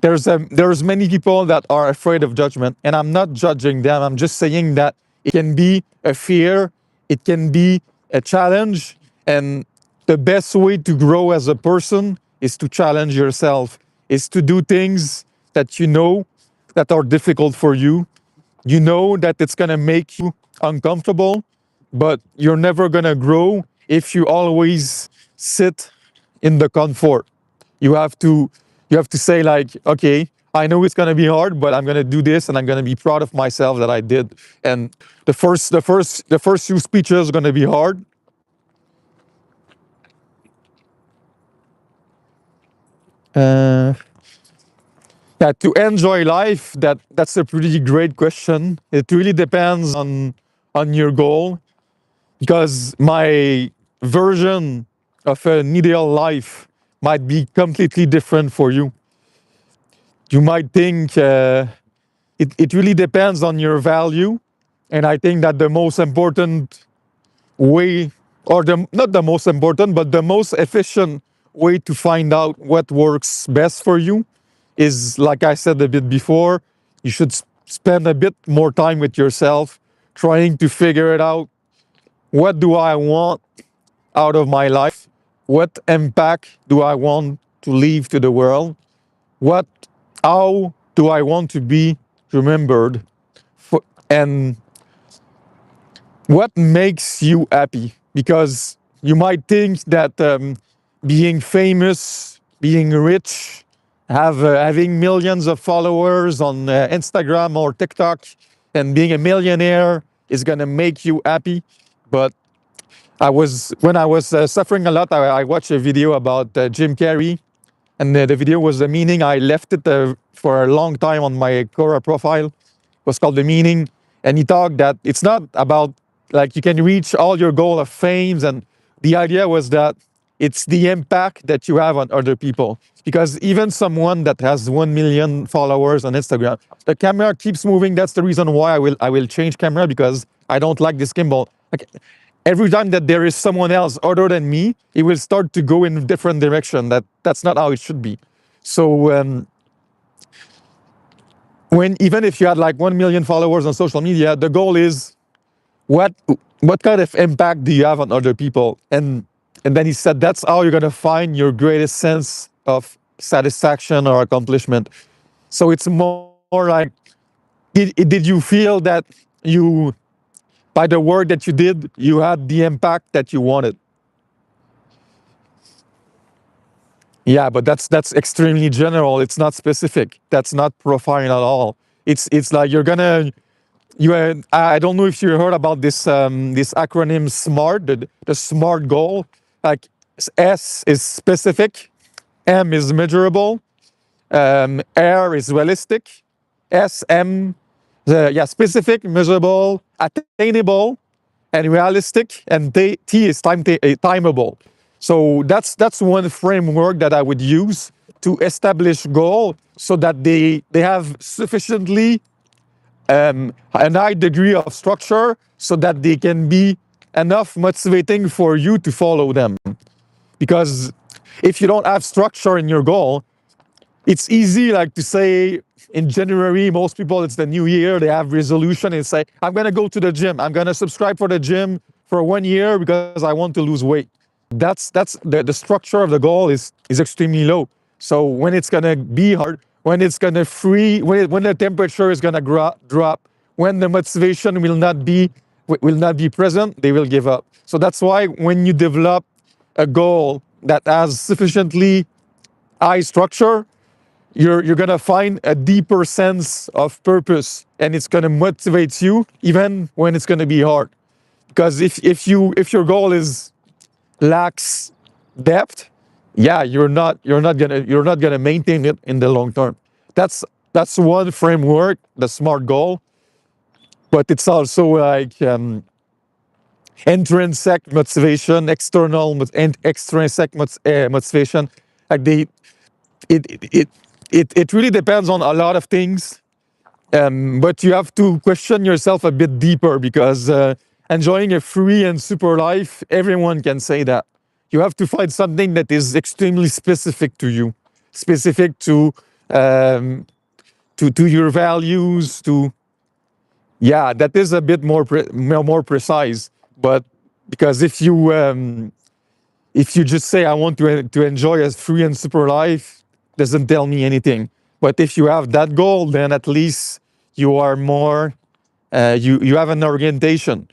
There's many people that are afraid of judgment, and I'm not judging them. I'm just saying that it can be a fear, it can be a challenge, and the best way to grow as a person is to challenge yourself, is to do things that you know that are difficult for you. You know that it's gonna make you uncomfortable, but you're never gonna grow if you always sit in the comfort. You have to you have to say like, okay, I know it's gonna be hard, but I'm gonna do this, and I'm gonna be proud of myself that I did. And the first few speeches are gonna be hard. Uh, yeah, to enjoy life, that's a pretty great question. It really depends on your goal, because my version of an ideal life might be completely different for you. You might think it really depends on your value, and I think that the most important way, or the not the most important, but the most efficient way to find out what works best for you is, like I said a bit before, you should spend a bit more time with yourself, trying to figure it out. What do I want out of my life? What impact do I want to leave to the world? What, how do I want to be remembered? And what makes you happy? Because you might think that being famous, being rich, having millions of followers on Instagram or TikTok, and being a millionaire is gonna make you happy. But when I was suffering a lot, I watched a video about Jim Carrey, and the video was The Meaning. I left it for a long time on my Quora profile. It was called The Meaning, and he talked that it's not about like you can reach all your goal of fame, and the idea was that it's the impact that you have on other people. Because even someone that has 1 million followers on Instagram, the camera keeps moving. That's the reason why I will change camera, because I don't like this gimbal. Like, every time that there is someone else other than me, it will start to go in a different direction. That's not how it should be. So when even if you had like 1 million followers on social media, the goal is what what kind of impact do you have on other people? And then he said that's how you're gonna find your greatest sense of satisfaction or accomplishment. So it's more like, did you feel that you, by the work that you did, you had the impact that you wanted? Yeah, but that's extremely general. It's not specific. That's not profiling at all. It's like you're gonna you. I don't know if you heard about this acronym SMART, the SMART goal. Like, S is specific, M is measurable, R is realistic, SM, yeah, specific, measurable, attainable, and realistic, and T is timeable. So that's one framework that I would use to establish goal so that they have sufficiently a high degree of structure so that they can be enough motivating for you to follow them. Because if you don't have structure in your goal, it's easy like to say in January, most people, it's the new year, they have resolution and say, I'm going to go to the gym. I'm going to subscribe for the gym for 1 year because I want to lose weight. That's the structure of the goal is extremely low. So when it's going to be hard, when it's going to free, when the temperature is going to drop, when the motivation will not be present, they will give up. So that's why when you develop a goal that has sufficiently high structure, you're gonna find a deeper sense of purpose, and it's gonna motivate you even when it's gonna be hard. Because if your goal is lacks depth, yeah, you're not gonna maintain it in the long term. That's one framework, the SMART goal, but it's also like intrinsic motivation, and extrinsic motivation. Like it it it really depends on a lot of things. But you have to question yourself a bit deeper because enjoying a free and super life, everyone can say that. You have to find something that is extremely specific to you, specific um, to your values. Yeah, that is a bit more precise. But because if you just say I want to enjoy a free and super life, doesn't tell me anything. But if you have that goal, then at least you are more you have an orientation.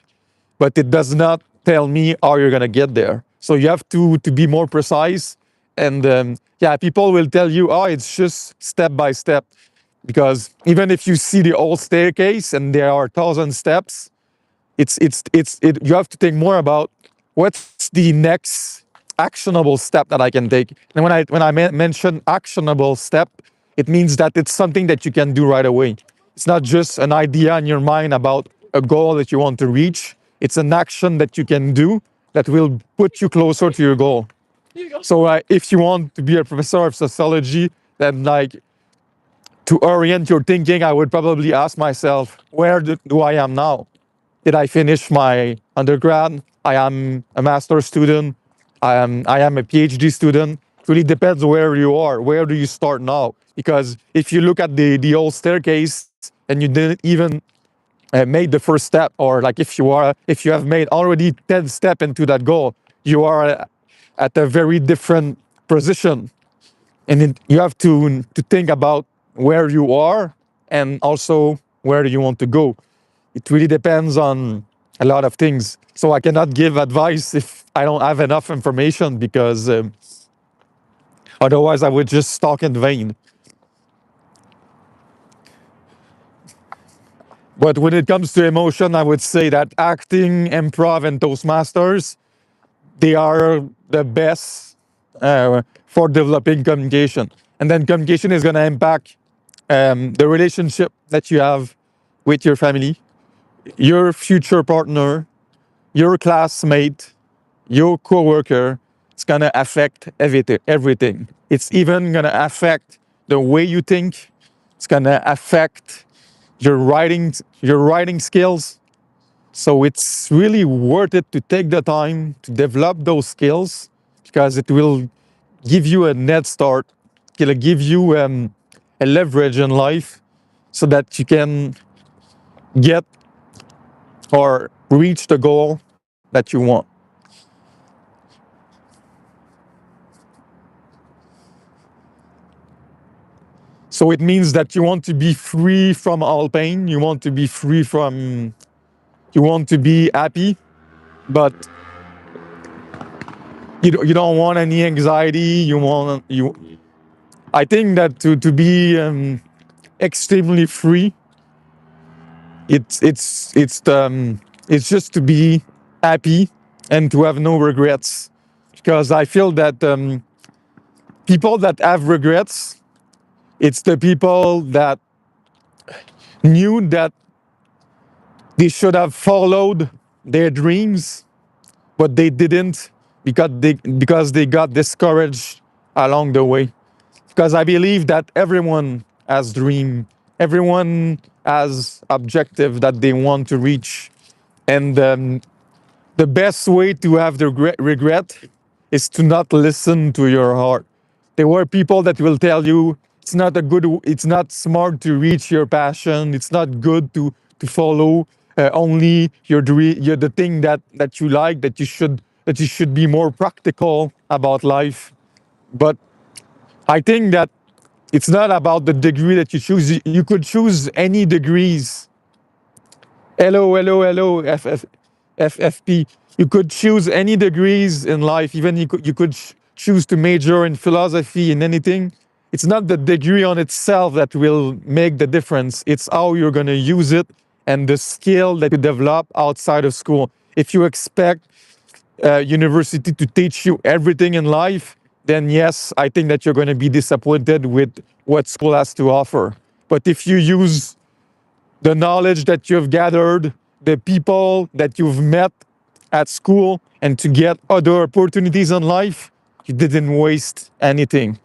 But it does not tell me how you're gonna get there. So you have to be more precise. And yeah, people will tell you, oh, it's just step by step. Because even if you see the whole staircase and there are 1,000 steps, you have to think more about what's the next actionable step that I can take. And when I mention actionable step, it means that it's something that you can do right away. It's not just an idea in your mind about a goal that you want to reach. It's an action that you can do that will put you closer to your goal. So if you want to be a professor of sociology, then like to orient your thinking, I would probably ask myself, where do I am now? Did I finish my undergrad? I am a master's student. I am a PhD student. It really depends where you are. Where do you start now? Because if you look at the old staircase and you didn't even made the first step, or like if you have made already 10 steps into that goal, you are at a very different position, and you have to think about where you are and also where you want to go. It really depends on a lot of things. So I cannot give advice if I don't have enough information because otherwise I would just talk in vain. But when it comes to emotion, I would say that acting, improv, and Toastmasters, they are the best for developing communication. And then communication is going to impact the relationship that you have with your family, your future partner, your classmate, your coworker. It's gonna affect everything. It's even gonna affect the way you think. It's gonna affect your writing skills. So it's really worth it to take the time to develop those skills because it will give you a net start. It'll give you a leverage in life so that you can get or reach the goal that you want. So it means that you want to be free from all pain. You want to be happy, but you don't want any anxiety. I think that to be extremely free, it's just to be happy and to have no regrets. Because I feel that people that have regrets, it's the people that knew that they should have followed their dreams, but they didn't because they got discouraged along the way. Because I believe that everyone has dream, everyone has objective that they want to reach, and the best way to have the regret is to not listen to your heart. There were people that will tell you it's not smart to reach your passion. It's not good to follow only your dream, the thing that you like. That you should be more practical about life. But I think that it's not about the degree that you choose. You could choose any degrees. Hello, hello, hello, FFP. You could choose any degrees in life. Even you could choose to major in philosophy in anything. It's not the degree on itself that will make the difference. It's how you're going to use it and the skill that you develop outside of school. If you expect university to teach you everything in life, then yes, I think that you're going to be disappointed with what school has to offer. But if you use the knowledge that you've gathered, the people that you've met at school, and to get other opportunities in life, you didn't waste anything.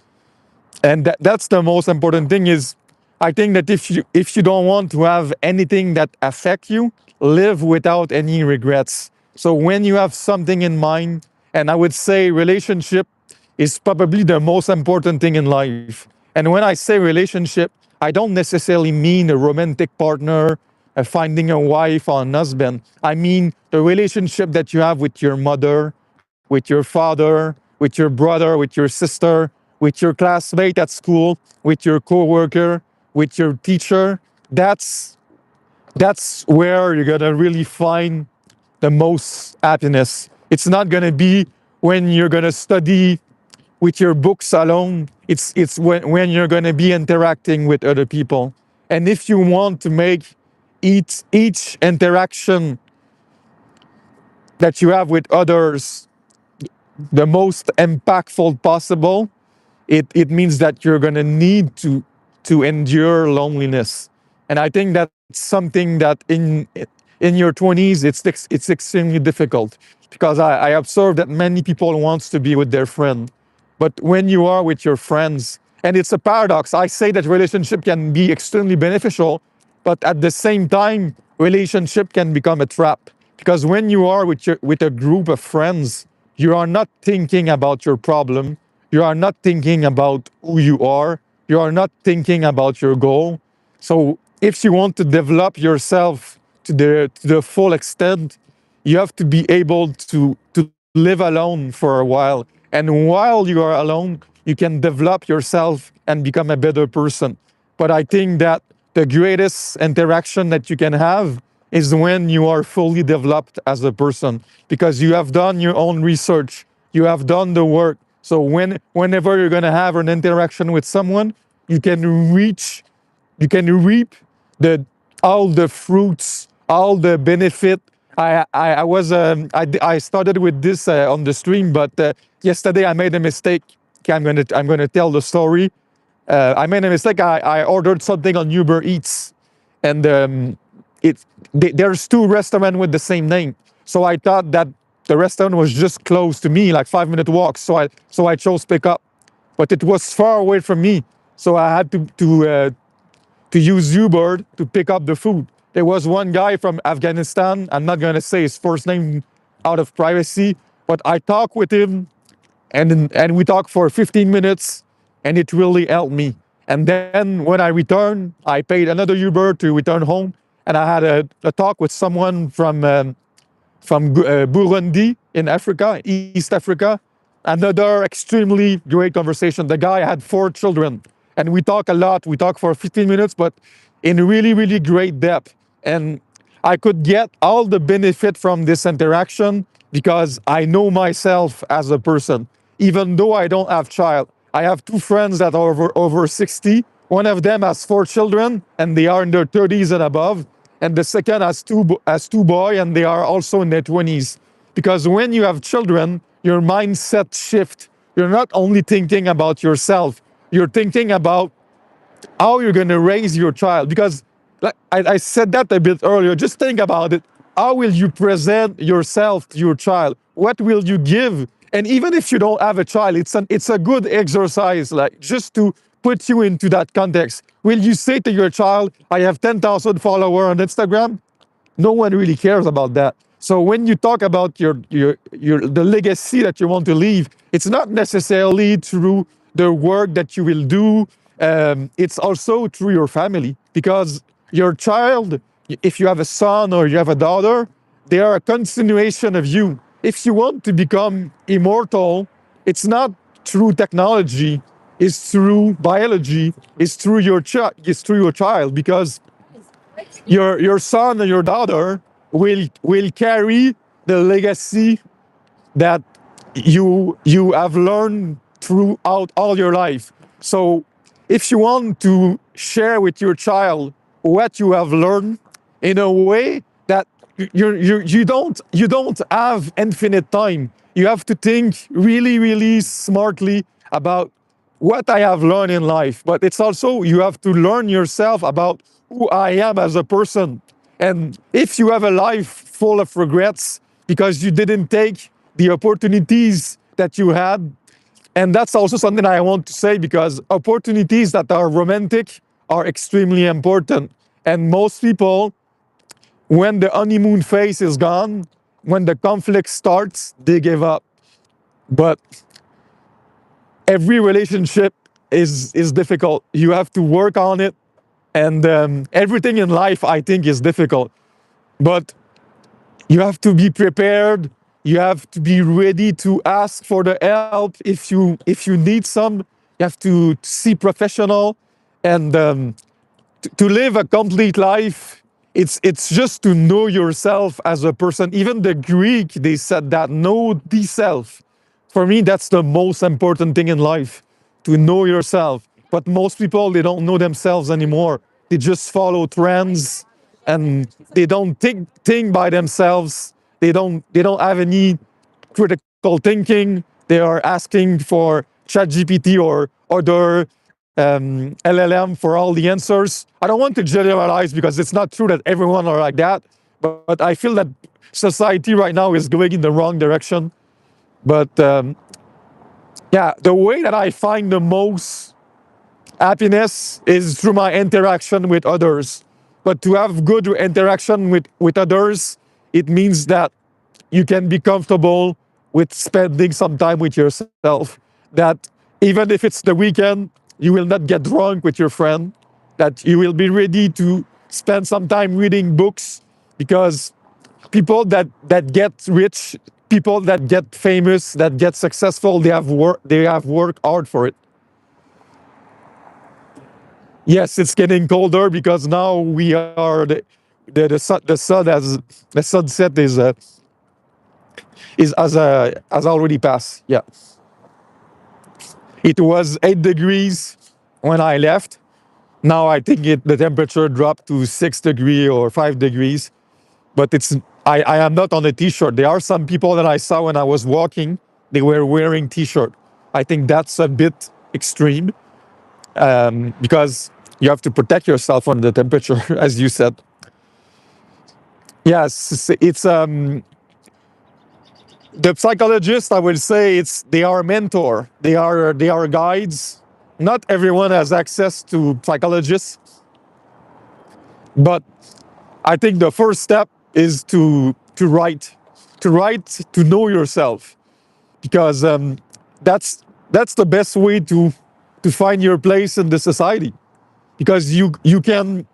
And that's the most important thing is I think that if you don't want to have anything that affect you, live without any regrets. So when you have something in mind, and I would say relationship is probably the most important thing in life. And when I say relationship, I don't necessarily mean a romantic partner, finding a wife or an husband. I mean the relationship that you have with your mother, with your father, with your brother, with your sister, with your classmate at school, with your coworker, with your teacher. That's where you're gonna really find the most happiness. It's not gonna be when you're gonna study with your books alone. It's when you're gonna be interacting with other people. And if you want to make each interaction that you have with others the most impactful possible, it means that you're going to need to endure loneliness. And I think that's something that in your 20s it's extremely difficult, because I observe that many people wants to be with their friend. But when you are with your friends, and it's a paradox, I say that relationship can be extremely beneficial, but at the same time relationship can become a trap, because when you are with a group of friends, you are not thinking about your problem. You are not thinking about who you are. You are not thinking about your goal. So if you want to develop yourself to the full extent, you have to be able to live alone for a while. And while you are alone, you can develop yourself and become a better person. But I think that the greatest interaction that you can have is when you are fully developed as a person, because you have done your own research, you have done the work. So whenever you're going to have an interaction with someone, you can reach you can reap the all the fruits, all the benefit. I started with this on the stream, but yesterday I made a mistake. Okay, I'm gonna tell the story. I made a mistake. I ordered something on Uber Eats, and there's two restaurants with the same name. So I thought that the restaurant was just close to me, like 5 minute walk. So I chose pick up, but it was far away from me. So I had to use Uber to pick up the food. There was one guy from Afghanistan. I'm not gonna say his first name out of privacy, but I talked with him, and we talked for 15 minutes, and it really helped me. And then when I returned, I paid another Uber to return home, and I had a talk with someone from Burundi in Africa, East Africa. Another extremely great conversation. The guy had 4 children, and we talk a lot. We talk for 15 minutes, but in really, really great depth. And I could get all the benefit from this interaction because I know myself as a person. Even though I don't have child, I have two friends that are over 60. One of them has 4 children, and they are in their 30s and above, and the second has two boys, and they are also in their 20s. Because when you have children, your mindset shift. You're not only thinking about yourself, you're thinking about how you're going to raise your child. Because like I said that a bit earlier, just think about it. How will you present yourself to your child? What will you give And even if you don't have a child, it's a good exercise, like just to put you into that context. Will you say to your child, I have 10,000 followers on Instagram? No one really cares about that. So when you talk about your the legacy that you want to leave, it's not necessarily through the work that you will do. It's also through your family, because your child, if you have a son or you have a daughter, they are a continuation of you. If you want to become immortal, it's not through technology, it's through biology, it's through it's through your child, because your son and your daughter will carry the legacy that you have learned throughout all your life. So if you want to share with your child what you have learned in a way that you don't have infinite time, you have to think really really smartly about what I have learned in life. But it's also, you have to learn yourself about who I am as a person. And if you have a life full of regrets because you didn't take the opportunities that you had, and that's also something I want to say, because opportunities that are romantic are extremely important. And most people, when the honeymoon phase is gone, when the conflict starts, they give up. But every relationship is difficult. You have to work on it, and everything in life, I think, is difficult. But you have to be prepared. You have to be ready to ask for the help if you need some. You have to see professional, and to live a complete life. It's just to know yourself as a person. Even the Greek, they said that, know the self. For me, that's the most important thing in life, to know yourself. But most people, they don't know themselves anymore. They just follow trends, and they don't think by themselves. They don't have any critical thinking. They are asking for ChatGPT or other LLM for all the answers. I don't want to generalize, because it's not true that everyone are like that. But I feel that society right now is going in the wrong direction. But yeah, the way that I find the most happiness is through my interaction with others. But to have good interaction with others, it means that you can be comfortable with spending some time with yourself. That even if it's the weekend, you will not get drunk with your friend. That you will be ready to spend some time reading books, because people that get rich, people that get famous, that get successful, they have worked hard for it. Yes, it's getting colder, because now we are the sunset is has already passed. Yeah, it was 8 degrees when I left. Now I think the temperature dropped to 6 degrees or 5 degrees. But I am not on a t-shirt. There are some people that I saw when I was walking, they were wearing t-shirt. I think that's a bit extreme, because you have to protect yourself from the temperature, as you said. Yes, it's the psychologists, I will say, they are a mentor. They are guides. Not everyone has access to psychologists, but I think the first step is to write, to know yourself, because that's the best way to find your place in the society. Because you can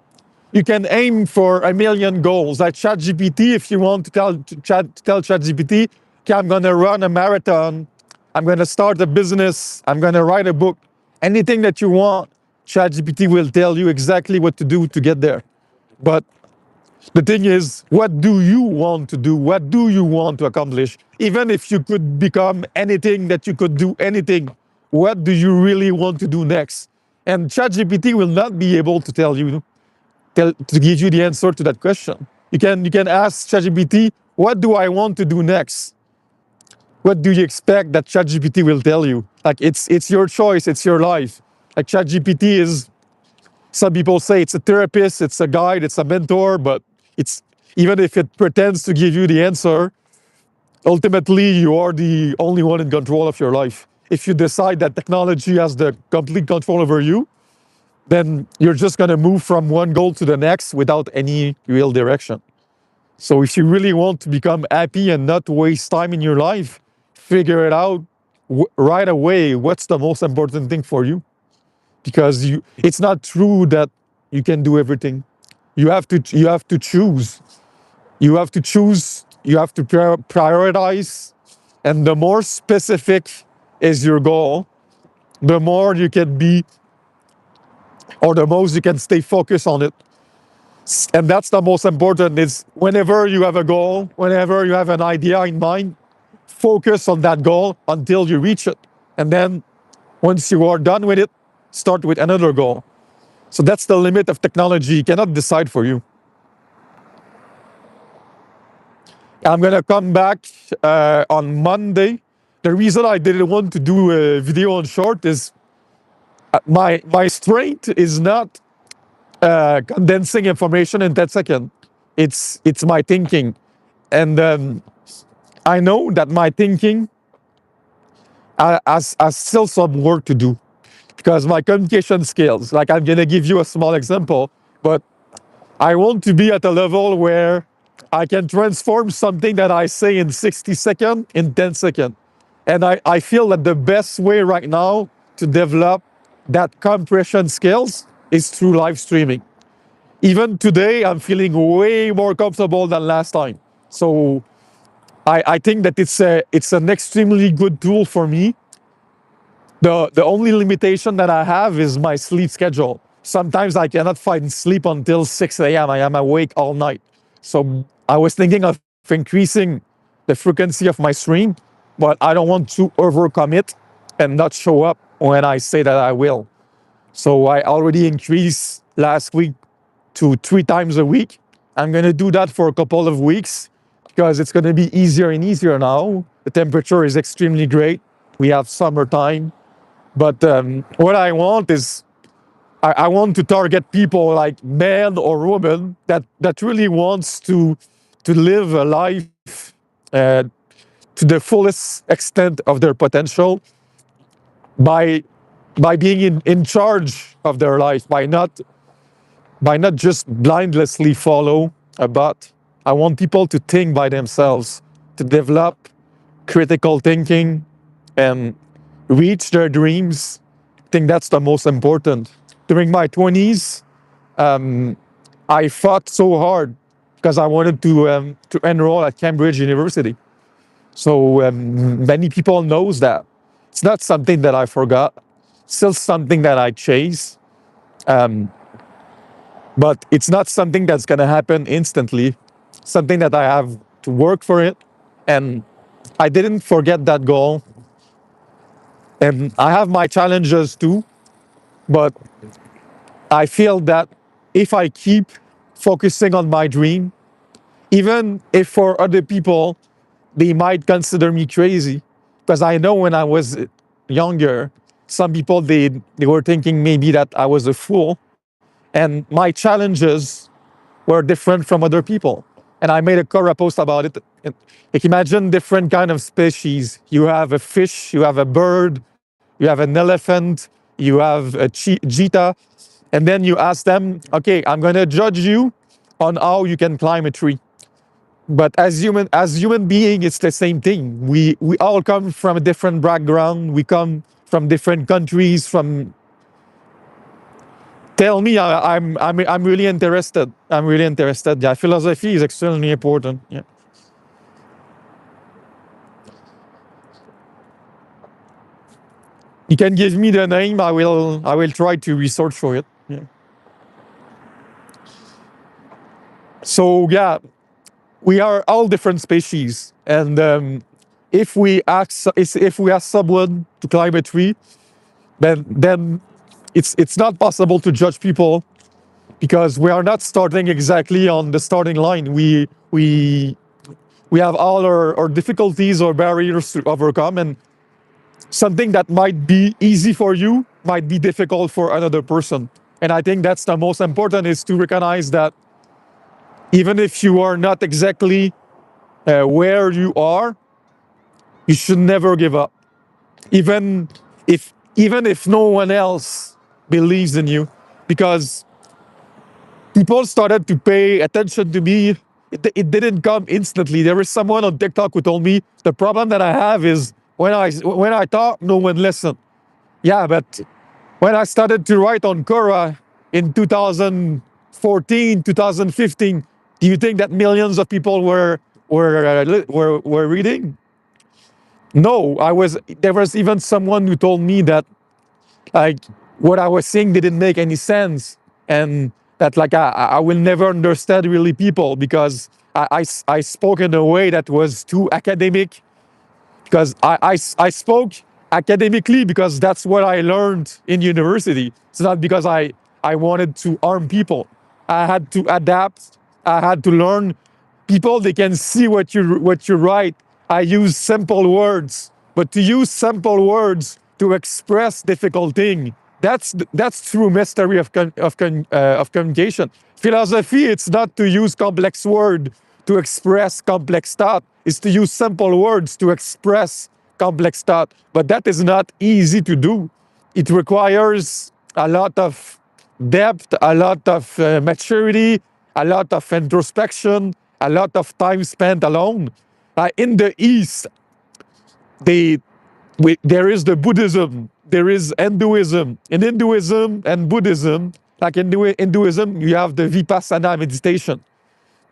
aim for a million goals. Like ChatGPT, if you want to tell ChatGPT, okay, I'm gonna run a marathon, I'm gonna start a business, I'm gonna write a book, anything that you want, ChatGPT will tell you exactly what to do to get there. But the thing is, what do you want to do? What do you want to accomplish? Even if you could become anything, that you could do anything, what do you really want to do next? And ChatGPT will not be able to to give you the answer to that question. You can ask ChatGPT, what do I want to do next? What do you expect that ChatGPT will tell you? Like, it's your choice, it's your life. Like, ChatGPT is, some people say it's a therapist, it's a guide, it's a mentor, but it's, even if it pretends to give you the answer, ultimately you are the only one in control of your life. If you decide that technology has the complete control over you, then you're just going to move from one goal to the next without any real direction. So if you really want to become happy and not waste time in your life, figure it out right away what's the most important thing for you, because it's not true that you can do everything. You have to choose. You have to prioritize, and the more specific is your goal, the more you can be, or the most you can stay focused on it. And that's the most important, is whenever you have a goal, whenever you have an idea in mind, focus on that goal until you reach it. And then once you are done with it, start with another goal. So that's the limit of technology. It cannot decide for you. I'm gonna come back on Monday. The reason I didn't want to do a video on short is my strength is not condensing information in 10 seconds. It's my thinking, and I know that my thinking has still some work to do, because my communication skills. Like, I'm gonna give you a small example, but I want to be at a level where I can transform something that I say in 60 seconds in 10 seconds. And I feel that the best way right now to develop that compression skills is through live streaming. Even today, I'm feeling way more comfortable than last time. So I think that it's an extremely good tool for me. The only limitation that I have is my sleep schedule. Sometimes I cannot find sleep until 6 a.m. I am awake all night. So I was thinking of increasing the frequency of my stream, but I don't want to overcommit and not show up when I say that I will. So I already increased last week to 3 times a week. I'm going to do that for a couple of weeks because it's going to be easier and easier now. The temperature is extremely great. We have summertime. But what I want is, I want to target people like men or women that really wants to live a life uh, to the fullest extent of their potential by being in charge of their life, by not just blindlessly follow a bot. I want people to think by themselves, to develop critical thinking and reach their dreams. I think that's the most important. During my 20s, I fought so hard because I wanted to enroll at Cambridge University. So many people knows that. It's not something that I forgot. Still something that I chase. But it's not something that's going to happen instantly. Something that I have to work for it. And I didn't forget that goal. And I have my challenges too. But I feel that if I keep focusing on my dream, even if for other people, they might consider me crazy, because I know when I was younger, some people, they were thinking maybe that I was a fool. And my challenges were different from other people. And I made a Quora post about it. Like, imagine different kind of species. You have a fish, you have a bird, you have an elephant, you have a cheetah, and then you ask them, okay, I'm going to judge you on how you can climb a tree. But as human being, it's the same thing. We all come from a different background. We come from different countries. From Tell me, I'm really interested. I'm really interested. Yeah, philosophy is extremely important. Yeah. You can give me the name. I will try to research for it. Yeah. So yeah, we are all different species, and if we ask someone to climb a tree, then it's not possible to judge people, because we are not starting exactly on the starting line. We have all our difficulties or barriers to overcome, and something that might be easy for you might be difficult for another person. And I think that's the most important, is to recognize that even if you are not exactly where you are, You should never give up, even if no one else believes in you, because people started to pay attention to me. It didn't come instantly. There was someone on TikTok who told me the problem that I have is when I talk, no one listens. Yeah, but when I started to write on Quora in 2014, 2015, do you think that millions of people were reading? No, I was. There was even someone who told me that like what I was saying didn't make any sense, and that like I will never understand really people because I spoke in a way that was too academic, because I spoke academically because that's what I learned in university. It's not because I wanted to harm people. I had to adapt. I had to learn. People, they can see what you write. I use simple words, but to use simple words to express difficult thing, that's true mastery of communication. Philosophy, it's not to use complex word to express complex thought. It's to use simple words to express complex thought. But that is not easy to do. It requires a lot of depth, a lot of maturity, a lot of introspection, a lot of time spent alone. In the East, there is the Buddhism, there is Hinduism. In Hinduism and Buddhism, like in Hinduism, you have the Vipassana meditation.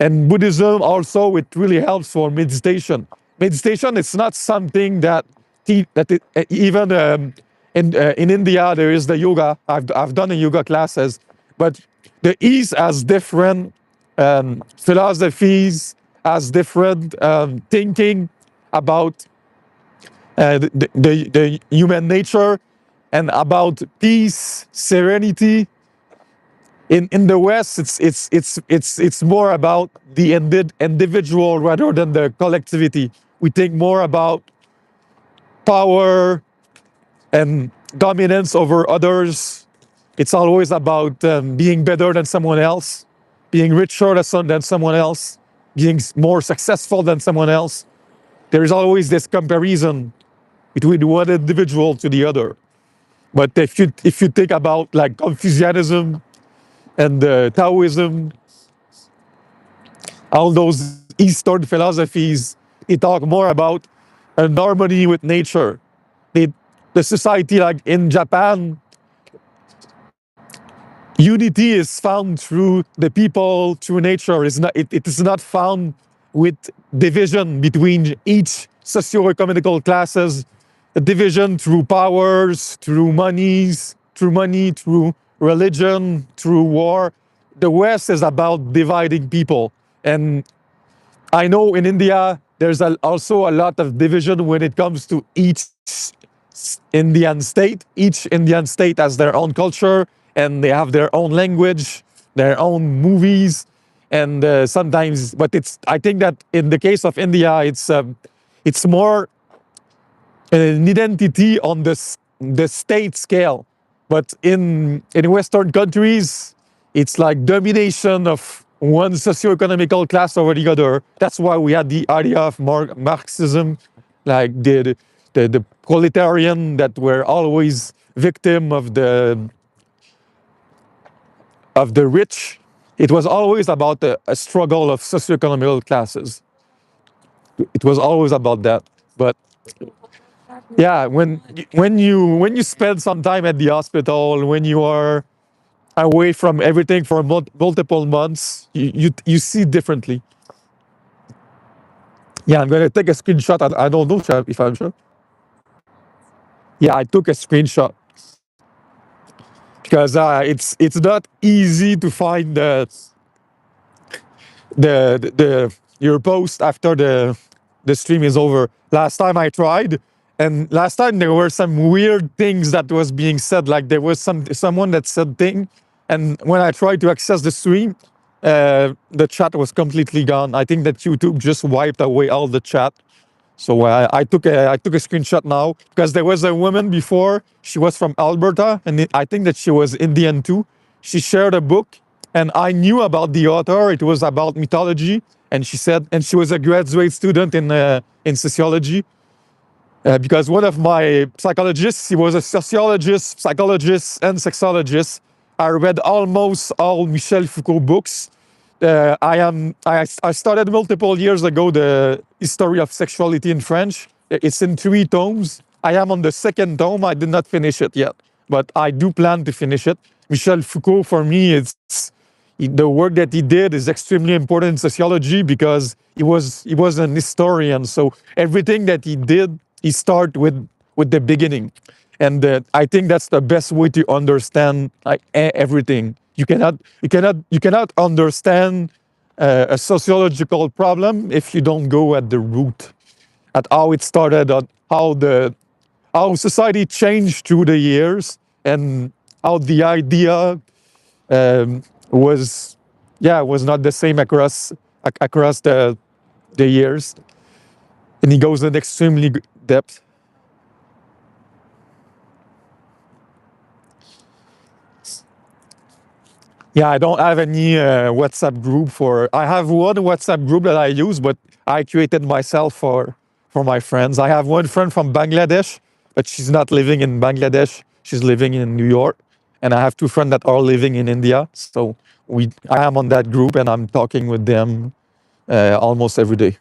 And Buddhism also, it really helps for meditation. Meditation is not something that even in India there is the yoga. I've done a yoga classes, but the East has different philosophies, has different thinking about the human nature and about peace, serenity. In the West, it's more about the individual rather than the collectivity. We think more about power and dominance over others. It's always about being better than someone else, being richer than someone else, being more successful than someone else. There is always this comparison between one individual to the other. But if you think about like Confucianism and Taoism, all those Eastern philosophies, they talk more about an harmony with nature. They, the society, like in Japan, unity is found through the people, through nature. It is not found with division between each socio-economical classes, a division through powers, through money, through religion, through war. The West is about dividing people. And I know in India, there's also a lot of division when it comes to each Indian state. Each Indian state has their own culture and they have their own language, their own movies, and sometimes. But I think that in the case of India, it's more an identity on the state scale. But in Western countries, it's like domination of one socioeconomical class over the other. That's why we had the idea of Marxism, like the proletarian that were always victim of the rich. It was always about a struggle of socioeconomical classes. It was always about that. But yeah, when you spend some time at the hospital, when you are away from everything for multiple months, you see differently. Yeah, I'm gonna take a screenshot. I don't know if I'm sure. Yeah, I took a screenshot because it's not easy to find your post after the stream is over. Last time I tried, and last time there were some weird things that was being said. Like there was someone that said thing, and when I tried to access the stream, the chat was completely gone. I think that YouTube just wiped away all the chat. So I took a screenshot now because there was a woman before. She was from Alberta, and I think that she was Indian too. She shared a book, and I knew about the author. It was about mythology, and she said, and she was a graduate student in sociology. because one of my psychologists, he was a sociologist, psychologist, and sexologist. I read almost all Michel Foucault books. I started multiple years ago the history of sexuality in French. It's in 3 tomes. I am on the 2nd tome. I did not finish it yet, but I do plan to finish it. Michel Foucault, for me, the work that he did is extremely important in sociology because he was an historian. So everything that he did, he started with the beginning, and I think that's the best way to understand like everything. You cannot understand a sociological problem if you don't go at the root, at how it started, at how society changed through the years, and how the idea was was not the same across the years. And he goes in extremely depth. Yeah, I don't have any WhatsApp group for. I have one WhatsApp group that I use, but I created myself for my friends. I have one friend from Bangladesh, but she's not living in Bangladesh. She's living in New York, and I have 2 friends that are living in India. So I am on that group, and I'm talking with them almost every day.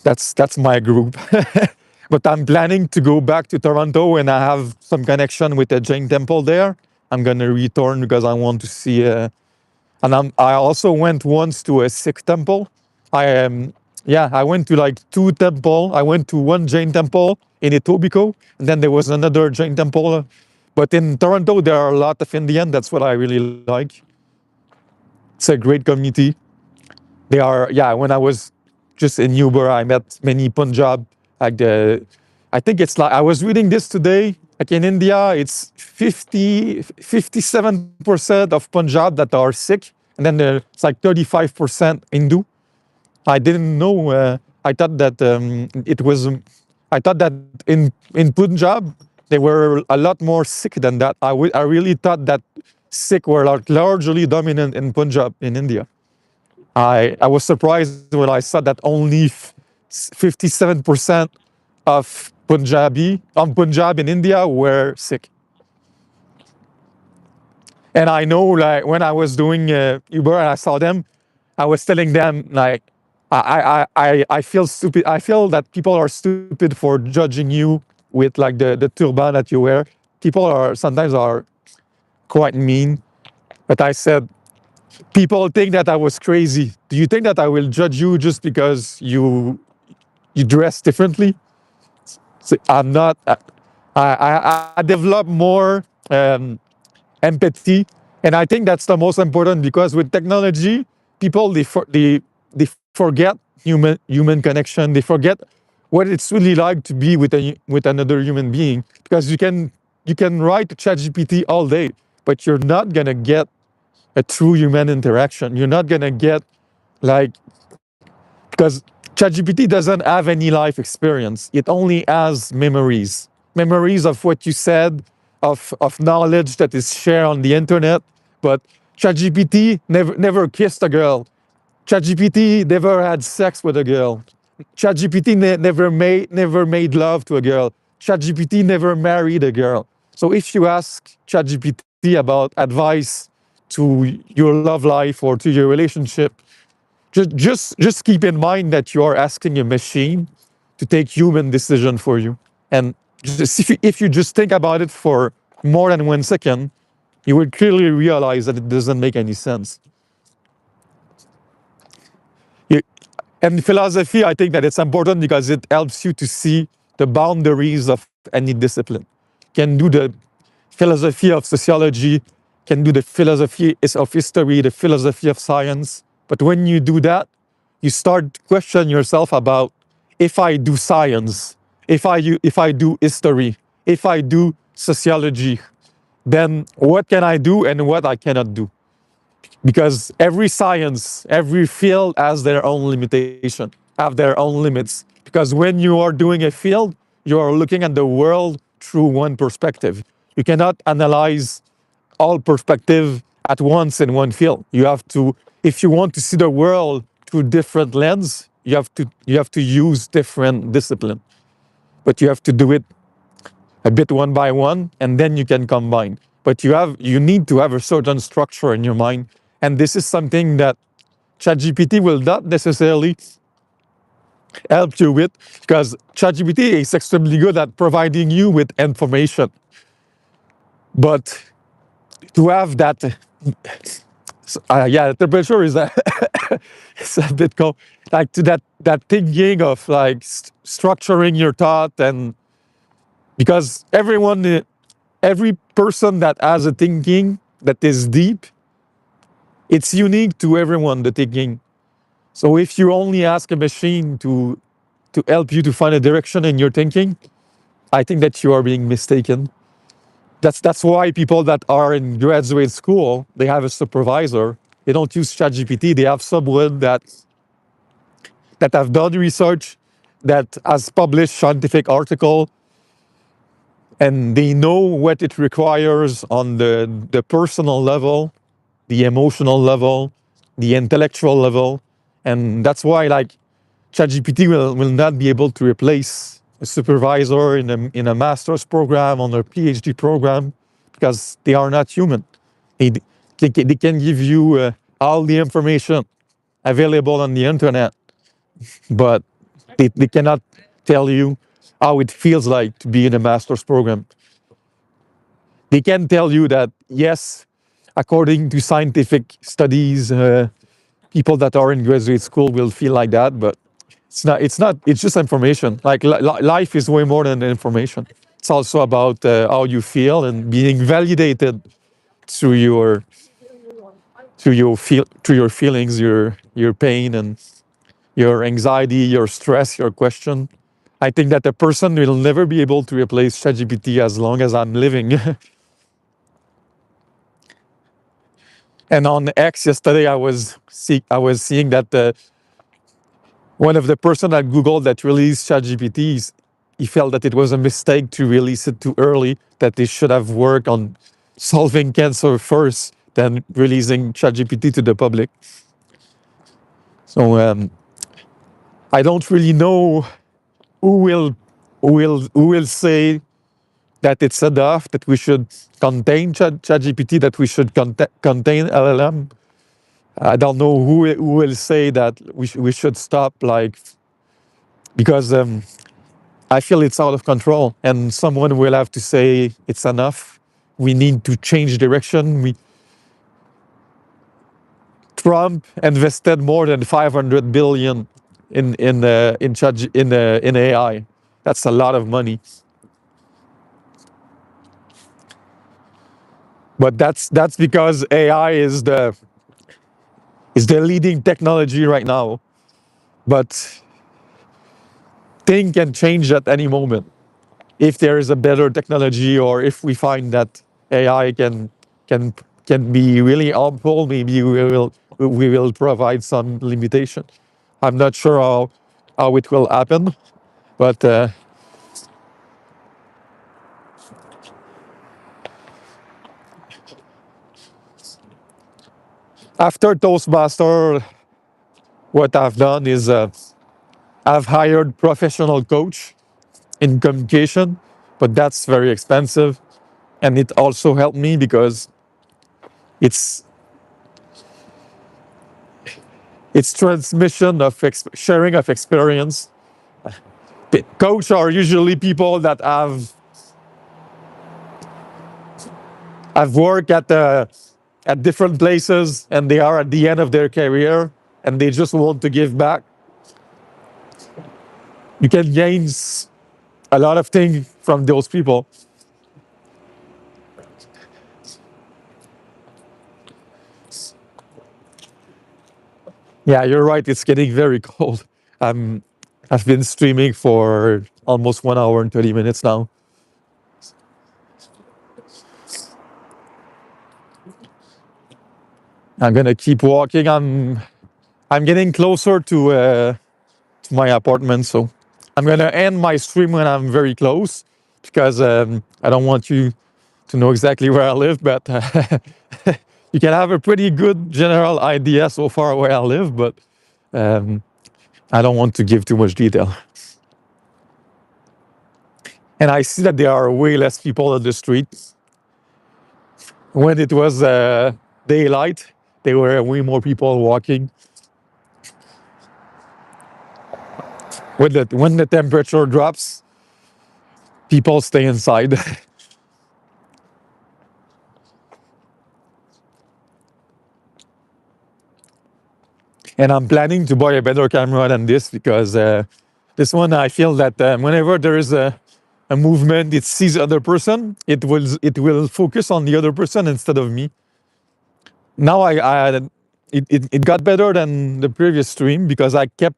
That's my group. But I'm planning to go back to Toronto, and I have some connection with the Jain temple there. I'm gonna return because I want to see. I also went once to a Sikh temple. I went to like 2 temple. I went to one Jain temple in Etobicoke, and then there was another Jain temple. But in Toronto, there are a lot of Indian. That's what I really like. It's a great community. They are, yeah. When I was just in Uber, I met many Punjab. I think it's like I was reading this today. Like in India, it's 57% of Punjab that are Sikh, and then it's like 35% Hindu. I didn't know. I thought that it was. I thought that in Punjab they were a lot more Sikh than that. I really thought that Sikh were like largely dominant in Punjab in India. I was surprised when I saw that only 57% of Punjab in India were Sikh. And I know, like, when I was doing Uber and I saw them, I was telling them, like, I feel stupid. I feel that people are stupid for judging you with like the turban that you wear. People are sometimes quite mean. But I said, people think that I was crazy. Do you think that I will judge you just because you dress differently? So I'm not. I develop more empathy, and I think that's the most important because with technology, people they forget human connection. They forget what it's really like to be with another human being because you can write ChatGPT all day, but you're not gonna get a true human interaction. You're not gonna get like because ChatGPT doesn't have any life experience. It only has memories of what you said, of knowledge that is shared on the internet. But ChatGPT never kissed a girl. ChatGPT never had sex with a girl. ChatGPT never made love to a girl. ChatGPT never married a girl. So if you ask ChatGPT about advice to your love life or to your relationship, just keep in mind that you are asking a machine to take human decision for you. And just if you just think about it for more than 1 second, you will clearly realize that it doesn't make any sense. You, and philosophy, I think that it's important because it helps you to see the boundaries of any discipline. Can do the philosophy of sociology, can do the philosophy of history, the philosophy of science. But when you do that, you start to question yourself about if I do science, if I do history, if I do sociology, then what can I do and what I cannot do? Because every science, every field has their own limitation, have their own limits. Because when you are doing a field, you are looking at the world through one perspective. You cannot analyze all perspective at once in one field. You have to, if you want to see the world through different lens, you have to use different discipline, but you have to do it a bit one by one, and then you can combine. But you need to have a certain structure in your mind, and this is something that ChatGPT will not necessarily help you with, because ChatGPT is extremely good at providing you with information. But to have that, the temperature is it's a bit cold. Like to that thinking of like structuring your thought, and because every person that has a thinking that is deep, it's unique to everyone, the thinking. So if you only ask a machine to help you to find a direction in your thinking, I think that you are being mistaken. That's why people that are in graduate school, they have a supervisor. They don't use ChatGPT. They have someone that have done research, that has published scientific article, and they know what it requires on the personal level, the emotional level, the intellectual level. And that's why like ChatGPT will not be able to replace a supervisor in a master's program, on a PhD program, because they are not human. They, they can give you all the information available on the internet, but they cannot tell you how it feels like to be in a master's program. They can tell you that, yes, according to scientific studies, people that are in graduate school will feel like that, but it's just information. Like life is way more than information. It's also about how you feel and being validated through your feelings, your pain, and your anxiety, your stress, your question. I think that a person will never be able to replace ChatGPT as long as I'm living. And on X yesterday, I was seeing that one of the person at Google that released ChatGPT, he felt that it was a mistake to release it too early, that they should have worked on solving cancer first, than releasing ChatGPT to the public. So I don't really know who will say that it's enough, that we should contain ChatGPT, that we should contain LLM. I don't know who will say that we should stop, like, because I feel it's out of control, and someone will have to say it's enough. We need to change direction. Trump invested more than 500 billion in AI. That's a lot of money. But that's because AI is the leading technology right now. But things can change at any moment. If there is a better technology, or if we find that AI can be really harmful, maybe we will provide some limitation. I'm not sure how it will happen, but after Toastmaster, what I've done is I've hired professional coach in communication, but that's very expensive, and it also helped me because it's transmission of sharing of experience. Coach are usually people that have worked at different places, and they are at the end of their career, and they just want to give back. You can gain a lot of things from those people. Yeah, you're right. It's getting very cold. I've been streaming for almost 1 hour and 30 minutes now. I'm gonna keep walking. I'm getting closer to my apartment, so I'm gonna end my stream when I'm very close, because I don't want you to know exactly where I live, but you can have a pretty good general idea so far where I live. But I don't want to give too much detail. And I see that there are way less people on the streets. When it was daylight, there were way more people walking. When the temperature drops, people stay inside. And I'm planning to buy a better camera than this because this one I feel that whenever there is a movement, it sees other person, it will focus on the other person instead of me. Now it got better than the previous stream because I kept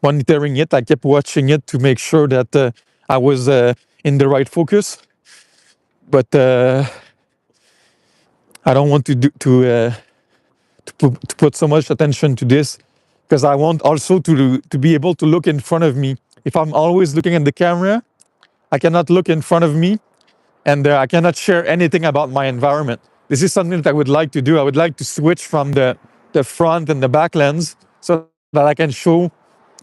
monitoring it. I kept watching it to make sure that I was in the right focus. But I don't want to put so much attention to this because I want also to be able to look in front of me. If I'm always looking at the camera, I cannot look in front of me, and I cannot share anything about my environment. This is something that I would like to do. I would like to switch from the front and the back lens so that I can show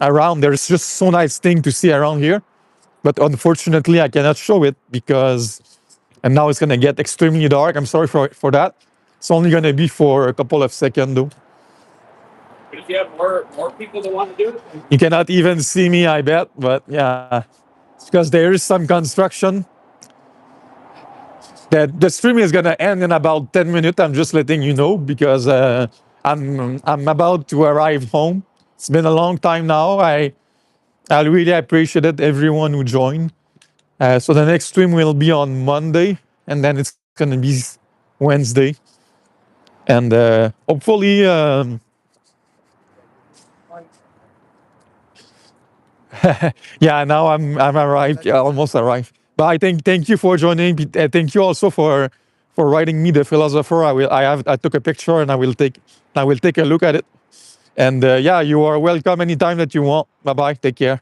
around. There's just so nice thing to see around here, but unfortunately I cannot show it because, and now it's gonna get extremely dark. I'm sorry for that. It's only gonna be for a couple of seconds though. But if you have more people that want to do it, You cannot even see me, I bet, but yeah, it's because there is some construction. That the stream is gonna end in about 10 minutes. I'm just letting you know because I'm about to arrive home. It's been a long time now. I really appreciated everyone who joined. So the next stream will be on Monday, and then it's gonna be Wednesday, and hopefully. Yeah, now I'm arrived, yeah, almost arrived. But I thank you for joining. Thank you also for writing me the philosopher. I took a picture and I will take a look at it. And yeah, you are welcome anytime that you want. Bye bye. Take care.